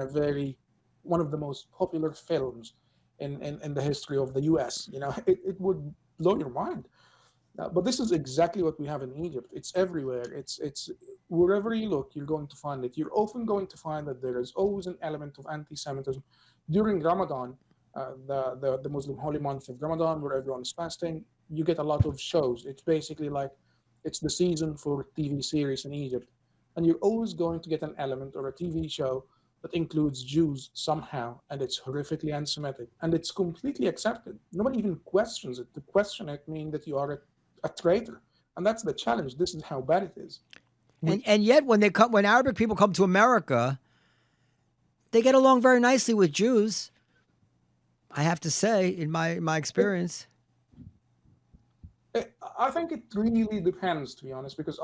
one of the most popular films in the history of the U.S. It would blow your mind. But this is exactly what we have in Egypt. It's everywhere. It's wherever you look, you're going to find it. You're often going to find that there is always an element of anti-Semitism during Ramadan, the Muslim holy month of Ramadan, where everyone is fasting. You get a lot of shows. It's basically like it's the season for TV series in Egypt. and you're always going to get an element or a TV show that includes Jews somehow, and it's horrifically anti-Semitic, and it's completely accepted. Nobody even questions it. To question it means that you are a traitor, and that's the challenge. This is how bad it is. And yet, when Arabic people come to America, they get along very nicely with Jews. I have to say, in my experience. I think it really depends, to be honest, because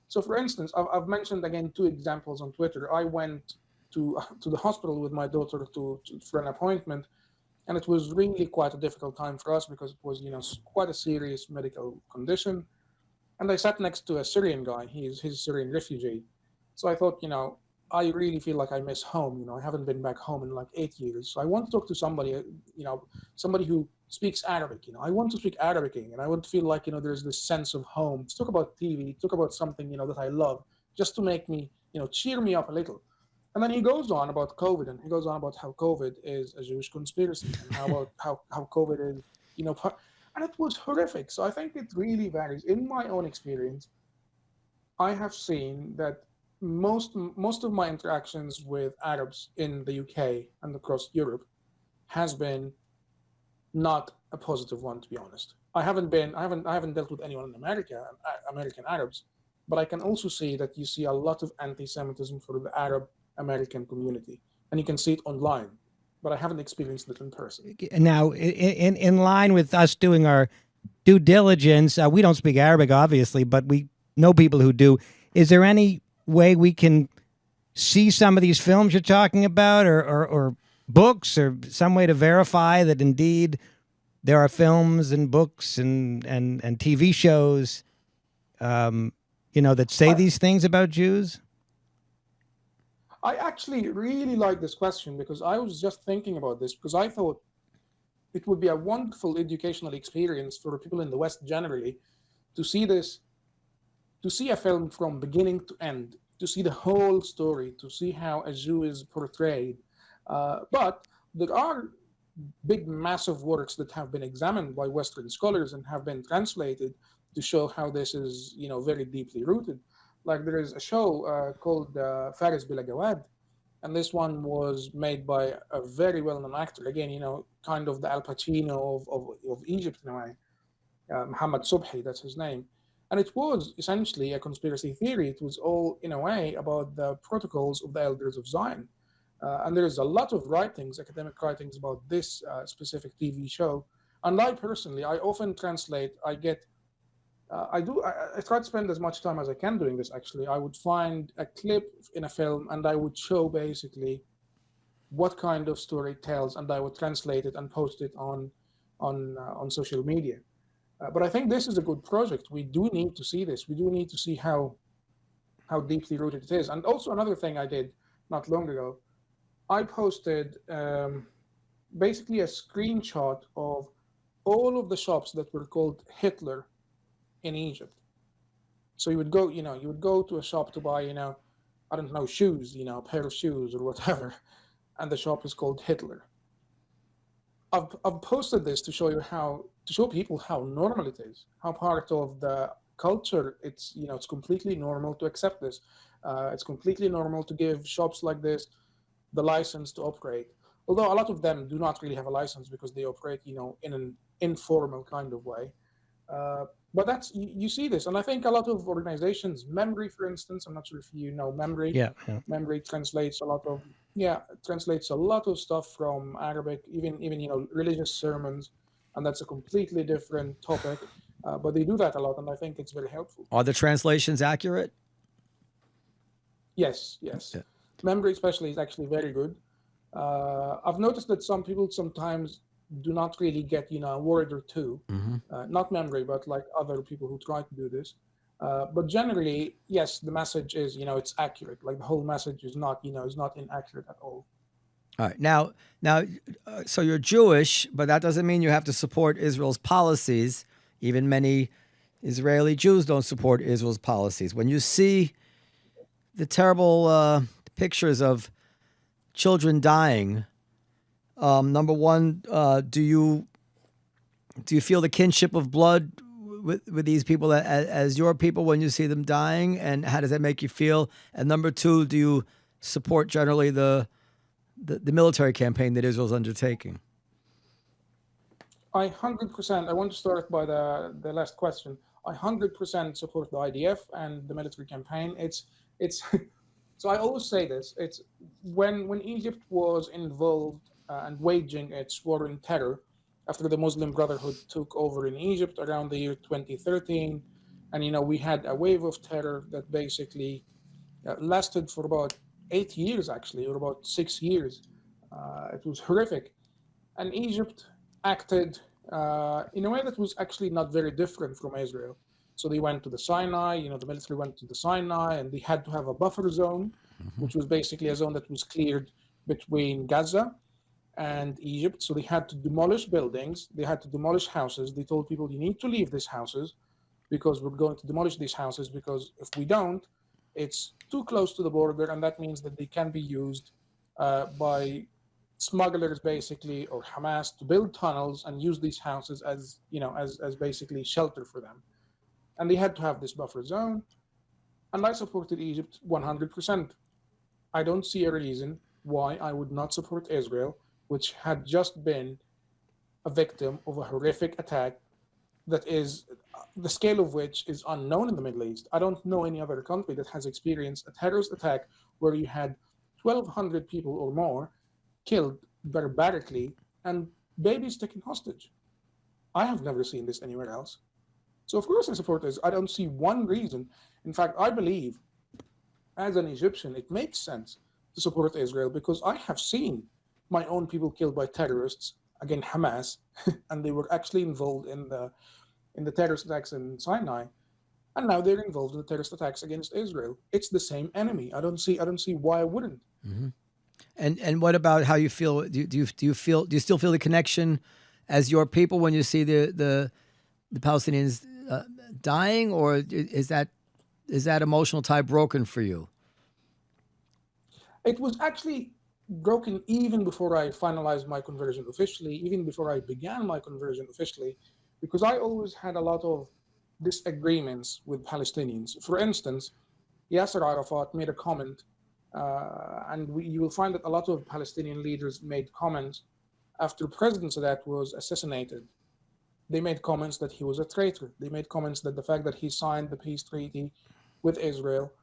so for instance, I've mentioned again 2 examples on Twitter. I went to the hospital with my daughter for an appointment, and it was really quite a difficult time for us because it was quite a serious medical condition. And I sat next to a Syrian guy. He's a Syrian refugee. So I thought, I really feel like I miss home. I haven't been back home in like 8 years. So I want to talk to somebody, somebody who speaks Arabic. I want to speak Arabic, and I want to feel like, there's this sense of home. To talk about TV, talk about something, that I love, just to make me, cheer me up a little. And then he goes on about COVID, and he goes on about how COVID is a Jewish conspiracy, and how COVID is, and it was horrific. So I think it really varies. In my own experience, I have seen that most of my interactions with Arabs in the UK and across Europe has been not a positive one, to be honest. I haven't dealt with anyone in America, American Arabs, but I can also see that you see a lot of anti-Semitism for the Arab American community, and you can see it online, but I haven't experienced it in person. Now, in line with us doing our due diligence, we don't speak Arabic, obviously, but we know people who do. Is there any way we can see some of these films you're talking about, or books, or some way to verify that indeed there are films and books and TV shows, that say these things about Jews? I actually really like this question because I was just thinking about this because I thought it would be a wonderful educational experience for people in the West generally to see this, to see a film from beginning to end, to see the whole story, to see how a Jew is portrayed. But there are big, massive works that have been examined by Western scholars and have been translated to show how this is, very deeply rooted. Like there is a show called Faris Bila Gawad, and this one was made by a very well-known actor. Again, kind of the Al Pacino of Egypt in a way. Muhammad Subhi, that's his name. And it was essentially a conspiracy theory. It was all, in a way, about the protocols of the elders of Zion. And there is a lot of writings, academic writings about this specific TV show. And I personally, I often translate, I try to spend as much time as I can doing this, actually. I would find a clip in a film and I would show basically what kind of story it tells, and I would translate it and post it on social media. But I think this is a good project. We do need to see this. We do need to see how deeply rooted it is. And also another thing I did not long ago, I posted basically a screenshot of all of the shops that were called Hitler in Egypt. So you would go to a shop to buy, I don't know, shoes, a pair of shoes or whatever, and the shop is called Hitler. I've posted this to show people how normal it is, how part of the culture it's completely normal to accept this. It's completely normal to give shops like this the license to operate. Although a lot of them do not really have a license because they operate, in an informal kind of way. But that's you see this, and I think a lot of organizations, Memory, for instance, I'm not sure if you know Memory. Yeah. Memory translates a lot of stuff from Arabic, even religious sermons, and that's a completely different topic. But they do that a lot, and I think it's very helpful. Are the translations accurate? Yes. Yeah. Memory especially is actually very good. I've noticed that some people sometimes do not really get a word or two, not Memory, but like other people who try to do this. But generally, yes, the message is it's accurate. Like the whole message is not inaccurate at all. All right, now, so you're Jewish, but that doesn't mean you have to support Israel's policies. Even many Israeli Jews don't support Israel's policies. When you see the terrible pictures of children dying, number one, do you feel the kinship of blood with these people as your people when you see them dying, and how does that make you feel? And number two, do you support generally the military campaign that Israel's undertaking? I 100%. I want to start by the last question. I 100% support the IDF and the military campaign. It's so I always say this. It's when Egypt was involved and waging its war on terror after the Muslim Brotherhood took over in Egypt around the year 2013, and we had a wave of terror that basically lasted for about 8 years, actually, or about 6 years. It was horrific, and Egypt acted in a way that was actually not very different from Israel. So they went to the Sinai, the military went to the Sinai, and they had to have a buffer zone, which was basically a zone that was cleared between Gaza and Egypt. So they had to demolish buildings, they had to demolish houses. They told people, you need to leave these houses because we're going to demolish these houses, because if we don't, it's too close to the border, and that means that they can be used by smugglers, basically, or Hamas, to build tunnels and use these houses as basically shelter for them. And they had to have this buffer zone. And I supported Egypt 100%. I don't see a reason why I would not support Israel, which had just been a victim of a horrific attack that is the scale of which is unknown in the Middle East. I don't know any other country that has experienced a terrorist attack where you had 1,200 people or more killed barbarically and babies taken hostage. I have never seen this anywhere else. So of course I support this. I don't see one reason. In fact, I believe as an Egyptian, it makes sense to support Israel because I have seen my own people killed by terrorists, again Hamas, and they were actually involved in the terrorist attacks in Sinai, and now they're involved in the terrorist attacks against Israel. It's the same enemy. I don't see why I wouldn't. Mm-hmm. And what about how you feel? Do you still feel the connection as your people when you see the Palestinians dying, or is that emotional tie broken for you? It was actually broken even before I finalized my conversion officially, even before I began my conversion officially, because I always had a lot of disagreements with Palestinians. For instance, Yasser Arafat made a comment, and you will find that a lot of Palestinian leaders made comments after President Sadat was assassinated. They made comments that he was a traitor. They made comments that the fact that he signed the peace treaty with Israel,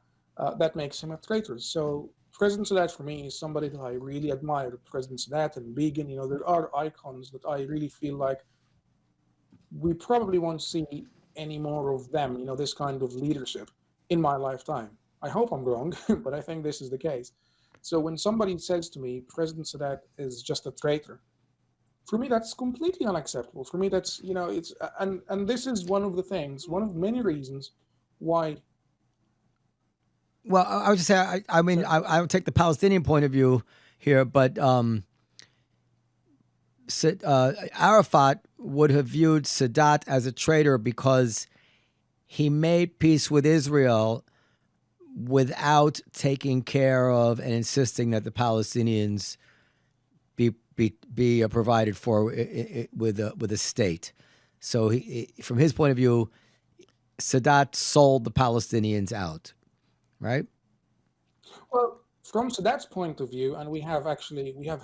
that makes him a traitor. So President Sadat, for me, is somebody that I really admire. President Sadat and Begin, there are icons that I really feel like we probably won't see any more of them, this kind of leadership in my lifetime. I hope I'm wrong, but I think this is the case. So when somebody says to me, President Sadat is just a traitor, for me, that's completely unacceptable. For me, that's, it's, and this is one of the things, one of many reasons why. Well, I would just say, I mean, I would take the Palestinian point of view here, but Arafat would have viewed Sadat as a traitor because he made peace with Israel without taking care of and insisting that the Palestinians be provided for with a state. So from his point of view, Sadat sold the Palestinians out, right? Well, from Sadat's point of view, and we have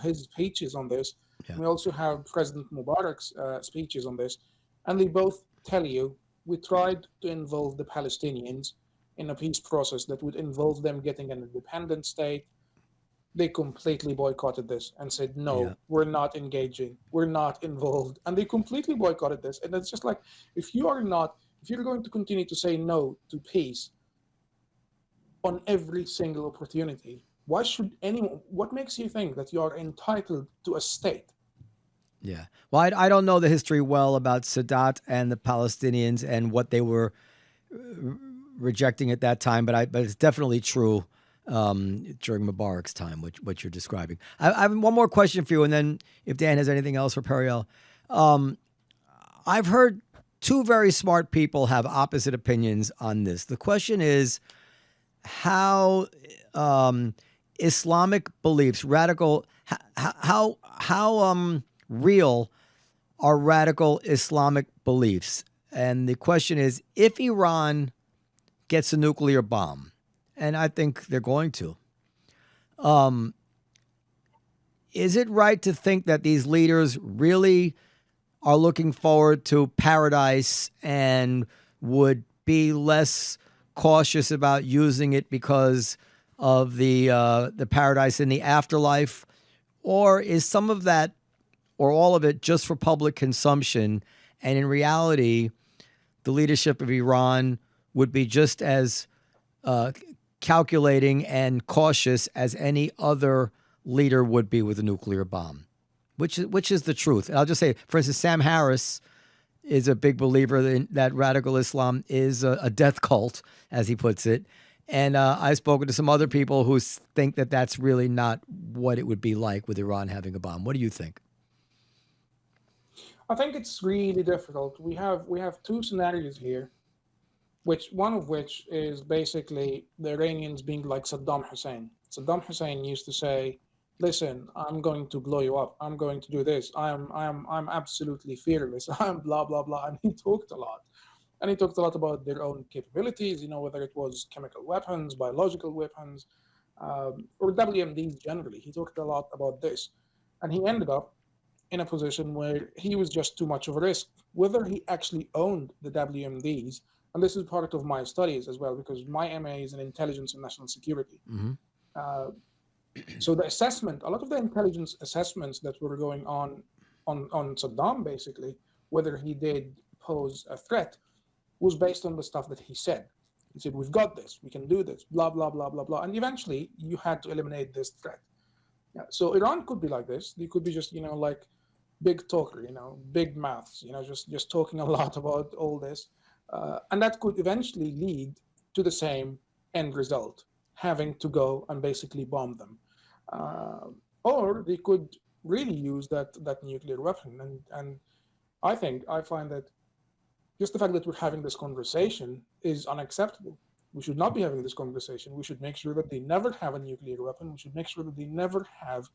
his speeches on this. Yeah. We also have President Mubarak's speeches on this, and they both tell you we tried to involve the Palestinians in a peace process that would involve them getting an independent state. They completely boycotted this and said, no, We're not engaging. We're not involved. And they completely boycotted this. And it's just like, if you're going to continue to say no to peace on every single opportunity, what makes you think that you are entitled to a state? Yeah. Well, I don't know the history well about Sadat and the Palestinians and what they were rejecting at that time, but it's definitely true during Mubarak's time, what you're describing. I have one more question for you, and then if Dan has anything else for Periel. I've heard two very smart people have opposite opinions on this. The question is how Islamic beliefs, how real are radical Islamic beliefs? And the question is, if Iran gets a nuclear bomb, and I think they're going to, is it right to think that these leaders really are looking forward to paradise and would be less cautious about using it because of the paradise in the afterlife? Or is some of that or all of it just for public consumption? And in reality, the leadership of Iran would be just as calculating and cautious as any other leader would be with a nuclear bomb. Which is the truth? And I'll just say, for instance, Sam Harris is a big believer that radical Islam is a death cult, as he puts it. And I've spoken to some other people who think that that's really not what it would be like with Iran having a bomb. What do you think? I think it's really difficult. We have two scenarios here, one of which is basically the Iranians being like Saddam Hussein. Saddam Hussein used to say, "Listen, I'm going to blow you up. I'm going to do this. I'm absolutely fearless. I'm blah blah blah." And he talked a lot, and he talked a lot about their own capabilities. Whether it was chemical weapons, biological weapons, or WMDs generally. He talked a lot about this, and he ended up in a position where he was just too much of a risk. Whether he actually owned the WMDs, and this is part of my studies as well, because my MA is in intelligence and national security. Mm-hmm. So the assessment, a lot of the intelligence assessments that were going on Saddam, basically, whether he did pose a threat, was based on the stuff that he said. He said, "We've got this, we can do this, blah, blah, blah, blah, blah." And eventually, you had to eliminate this threat. Yeah. So Iran could be like this. They could be just, like big talker, big mouths, just talking a lot about all this. And that could eventually lead to the same end result, having to go and basically bomb them. Or they could really use that nuclear weapon. And I find that just the fact that we're having this conversation is unacceptable. We should not be having this conversation. We should make sure that they never have a nuclear weapon. We should make sure that they never have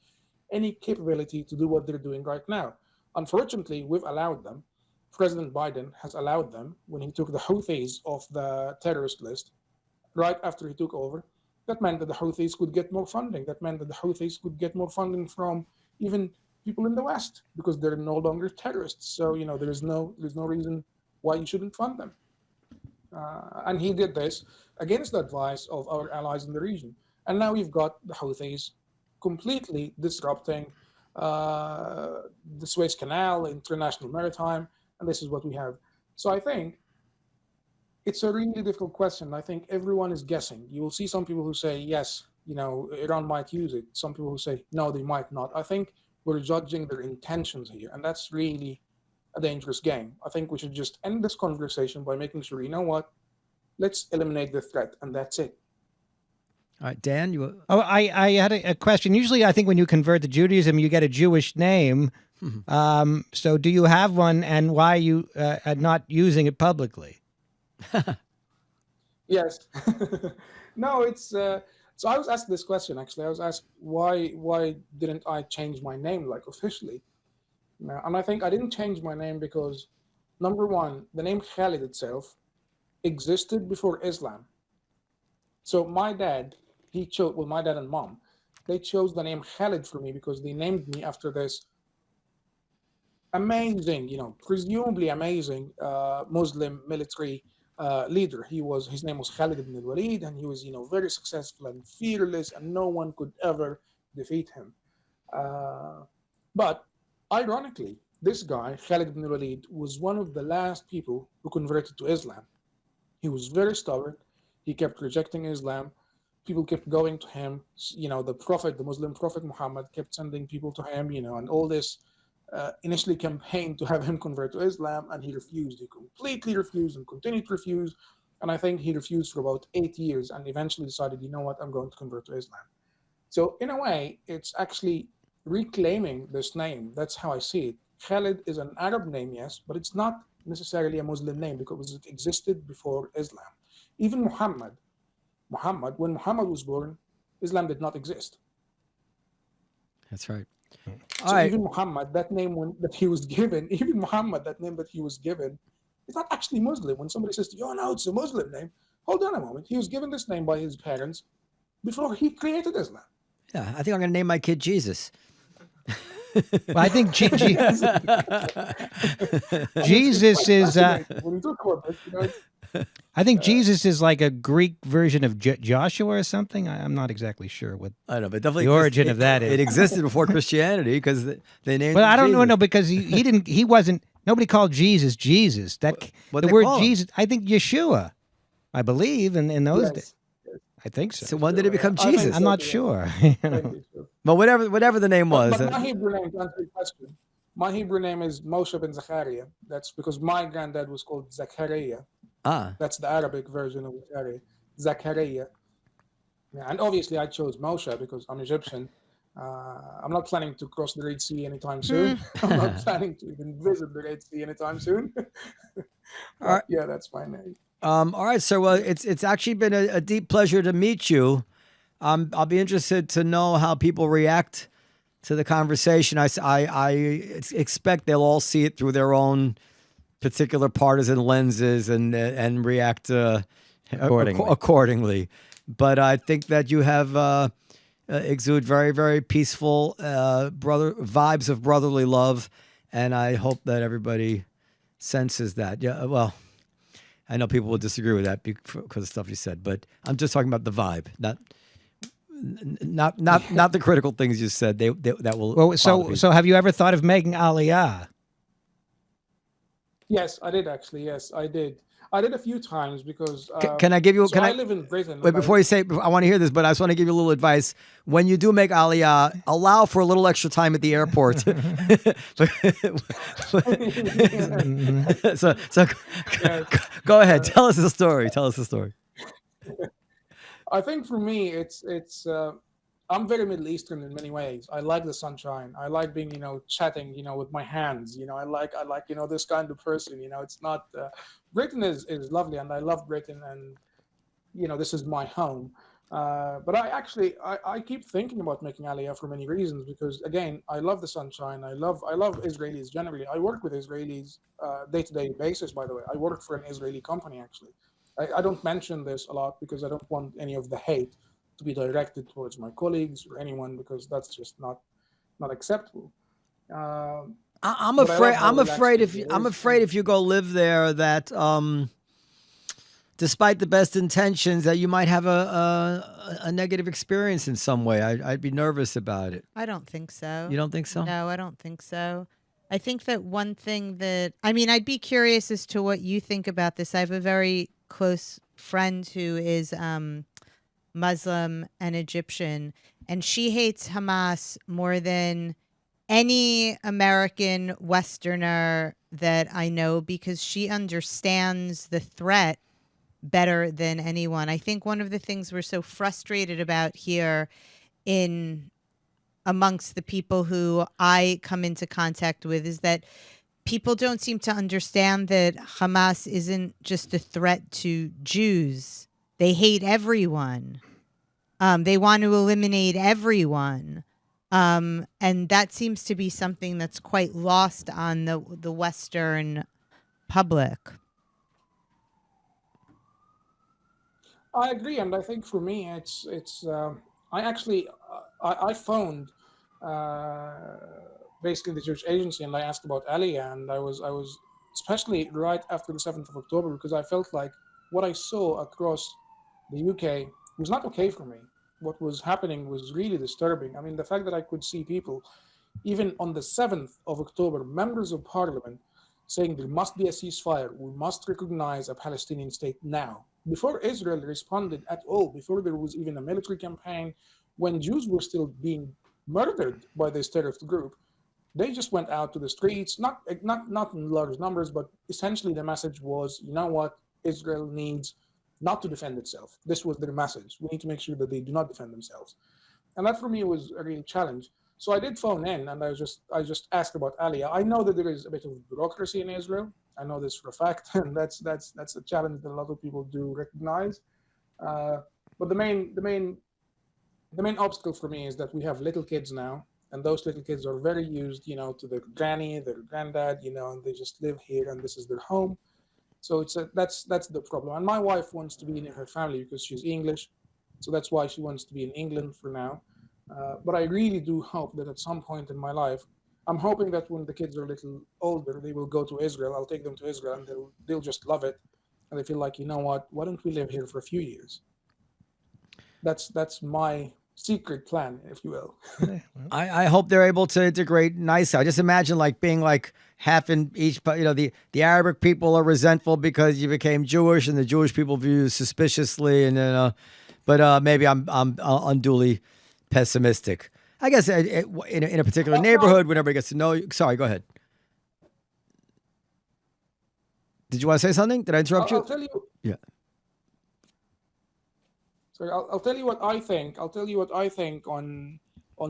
any capability to do what they're doing right now. Unfortunately, we've allowed them. President Biden has allowed them when he took the Houthis off the terrorist list right after he took over. That meant that the Houthis could get more funding. That meant that the Houthis could get more funding from even people in the West because they're no longer terrorists. So, there's no reason why you shouldn't fund them. And he did this against the advice of our allies in the region. And now you've got the Houthis completely disrupting the Suez Canal, international maritime, and this is what we have. So I think it's a really difficult question. I think everyone is guessing. You will see some people who say, yes, Iran might use it. Some people who say, no, they might not. I think we're judging their intentions here, and that's really a dangerous game. I think we should just end this conversation by making sure, let's eliminate the threat, and that's it. All right, Dan, I had a question. Usually, I think when you convert to Judaism, you get a Jewish name. Mm-hmm. So do you have one, and why are you not using it publicly? Yes. No, it's... so I was asked this question, actually. I was asked, why didn't I change my name, officially? And I think I didn't change my name because, number one, the name Khaled itself existed before Islam. So my dad, my dad and mom, they chose the name Khaled for me because they named me after this amazing, presumably amazing Muslim military leader. His name was Khalid ibn al-Walid, and he was, very successful and fearless, and no one could ever defeat him. But ironically, this guy, Khalid ibn al-Walid, was one of the last people who converted to Islam. He was very stubborn. He kept rejecting Islam. People kept going to him. The Muslim prophet Muhammad kept sending people to him, and all this initially campaigned to have him convert to Islam, and he refused. He completely refused and continued to refuse. And I think he refused for about 8 years and eventually decided, I'm going to convert to Islam. So in a way, it's actually reclaiming this name. That's how I see it. Khalid is an Arab name, yes, but it's not necessarily a Muslim name because it existed before Islam. Even Muhammad, when Muhammad was born, Islam did not exist. That's right. So even Muhammad, that name that he was given, it's not actually Muslim. When somebody says to you, "Oh no, it's a Muslim name," hold on a moment. He was given this name by his parents before he created Islam. Yeah, I think I'm going to name my kid Jesus. Well, I think Jesus is. When you talk about this, I think Jesus is like a Greek version of Joshua or something. I'm not exactly sure what I don't know, but definitely the origin of that is. It existed before Christianity because they named. But I don't Jesus. know because he didn't. He wasn't. Nobody called Jesus Jesus. That What the they word call him? Jesus. I think Yeshua. I believe in those days. I think so. So when did it become I think Jesus? I'm not sure. You know. But whatever the name was. But my Hebrew name, to answer your question, my Hebrew name is Moshe ben Zachariah. That's because my granddad was called Zachariah. That's the Arabic version of Zachariah. Yeah, and obviously I chose Moshe because I'm Egyptian. I'm not planning to cross the Red Sea anytime soon. I'm not planning to even visit the Red Sea anytime soon. But, yeah, that's my name. All right, sir. Well, it's actually been a deep pleasure to meet you. I'll be interested to know how people react to the conversation. I expect they'll all see it through their own particular partisan lenses and react accordingly. But I think that you have exude very, very peaceful vibes of brotherly love, and I hope that everybody senses that. Yeah, well, I know people will disagree with that because of stuff you said, but I'm just talking about the vibe, not the critical things you said. That will. Well, so have you ever thought of making Aliyah? Yes, I did actually. Yes, I did. I did a few times because. Can I give you? I live in Britain. Wait, before you say, I want to hear this, but I just want to give you a little advice. When you do make Aliyah, allow for a little extra time at the airport. so go ahead. Tell us the story. I think for me, it's I'm very Middle Eastern in many ways. I like the sunshine. I like being, chatting, with my hands. I like, this kind of person. It's not. Britain is lovely, and I love Britain, and this is my home. But I keep thinking about making Aliyah for many reasons because again, I love the sunshine. I love Israelis generally. I work with Israelis day-to-day basis. By the way, I work for an Israeli company actually. I don't mention this a lot because I don't want any of the hate to be directed towards my colleagues or anyone because that's just not acceptable. I'm afraid if you go live there that despite the best intentions that you might have a negative experience in some way. I'd be nervous about it. I don't think so. You don't think so? No, I don't think so. I think that one thing that I'd be curious as to what you think about this. I have a very close friend who is Muslim and Egyptian, and she hates Hamas more than any American Westerner that I know because she understands the threat better than anyone. I think one of the things we're so frustrated about here amongst the people who I come into contact with is that people don't seem to understand that Hamas isn't just a threat to Jews. They hate everyone. They want to eliminate everyone. And that seems to be something that's quite lost on the Western public. I agree, and I think for me, it's. I phoned basically the Jewish agency, and I asked about Aliyah, and I was especially right after the 7th of October because I felt like what I saw across the UK was not okay for me. What was happening was really disturbing. I mean, the fact that I could see people, even on the 7th of October, members of parliament saying there must be a ceasefire, we must recognize a Palestinian state now. Before Israel responded at all, before there was even a military campaign, when Jews were still being murdered by this terrorist group, they just went out to the streets, not in large numbers, but essentially the message was, you know what, Israel needs not to defend itself. This was their message. We need to make sure that they do not defend themselves. And that for me was a real challenge. So I did phone in and I just asked about Aliyah. I know that there is a bit of bureaucracy in Israel. I know this for a fact, and that's a challenge that a lot of people do recognize. But the main obstacle for me is that we have little kids now, and those little kids are very used, to their granny, their granddad, and they just live here, and this is their home. So that's the problem. And my wife wants to be in her family because she's English, so that's why she wants to be in England for now. But I really do hope that at some point in my life, I'm hoping that when the kids are a little older, they will go to Israel. I'll take them to Israel, and they'll just love it, and they feel like, you know what? Why don't we live here for a few years? That's my secret plan, if you will. I hope they're able to integrate nicely. I just imagine like being like half in each, the Arabic people are resentful because you became Jewish, and the Jewish people view you suspiciously, and then, but maybe I'm unduly pessimistic. I guess in a particular neighborhood, when everybody gets to know you. Sorry, go ahead. Did you want to say something? Did I interrupt you? I'll tell you. Yeah. Sorry, I'll tell you what I think. I'll tell you what I think on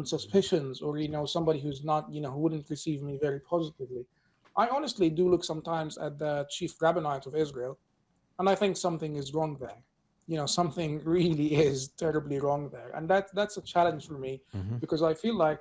suspicions, or somebody who's not, who wouldn't receive me very positively. I honestly do look sometimes at the chief rabbinate of Israel, and I think something is wrong there. Something really is terribly wrong there, and that's a challenge for me, because I feel like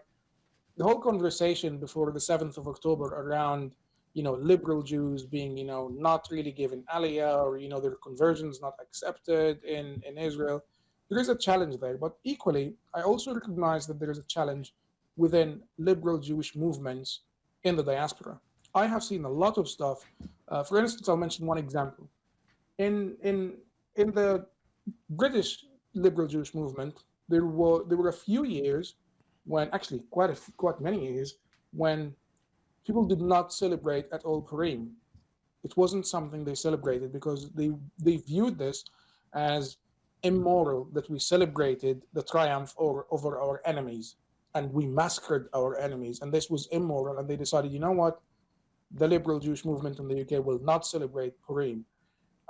the whole conversation before the 7th of October around liberal Jews being not really given aliyah, or their conversions not accepted in Israel. There is a challenge there, but equally, I also recognize that there is a challenge within liberal Jewish movements in the diaspora. I have seen a lot of stuff. For instance, I'll mention one example. In the British liberal Jewish movement, there were a few years when, actually quite many years, when people did not celebrate at all Purim. It wasn't something they celebrated because they viewed this as immoral, that we celebrated the triumph over our enemies, and we massacred our enemies, and this was immoral, and they decided, you know what, the liberal Jewish movement in the UK will not celebrate Purim.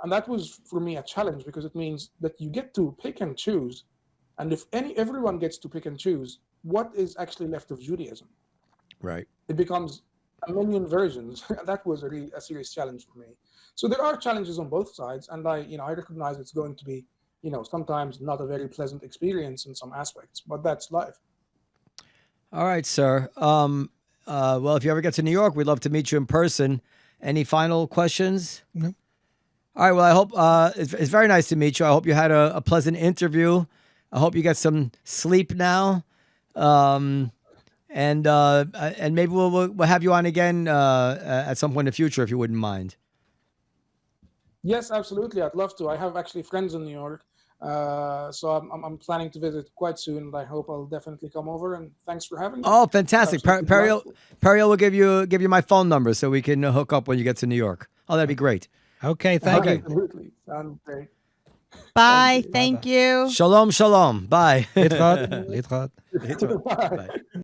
And that was, for me, a challenge, because it means that you get to pick and choose. And if everyone gets to pick and choose, what is actually left of Judaism? Right. It becomes a million versions. That was a serious challenge for me. So there are challenges on both sides. And I recognize it's going to be, sometimes not a very pleasant experience in some aspects, but that's life. All right, sir. Well, if you ever get to New York, we'd love to meet you in person. Any final questions? No. All right. Well, I hope it's very nice to meet you. I hope you had a pleasant interview. I hope you get some sleep now, and maybe we'll have you on again at some point in the future, if you wouldn't mind. Yes, absolutely. I'd love to. I have actually friends in New York, so I'm planning to visit quite soon. And I hope I'll definitely come over. And thanks for having me. Oh, fantastic! Periel will give you my phone number so we can hook up when you get to New York. Oh, that'd be great. Okay, thank you. Absolutely. Sounds great. Bye. Thank you. Shalom, shalom. Bye. Litrot. Bye.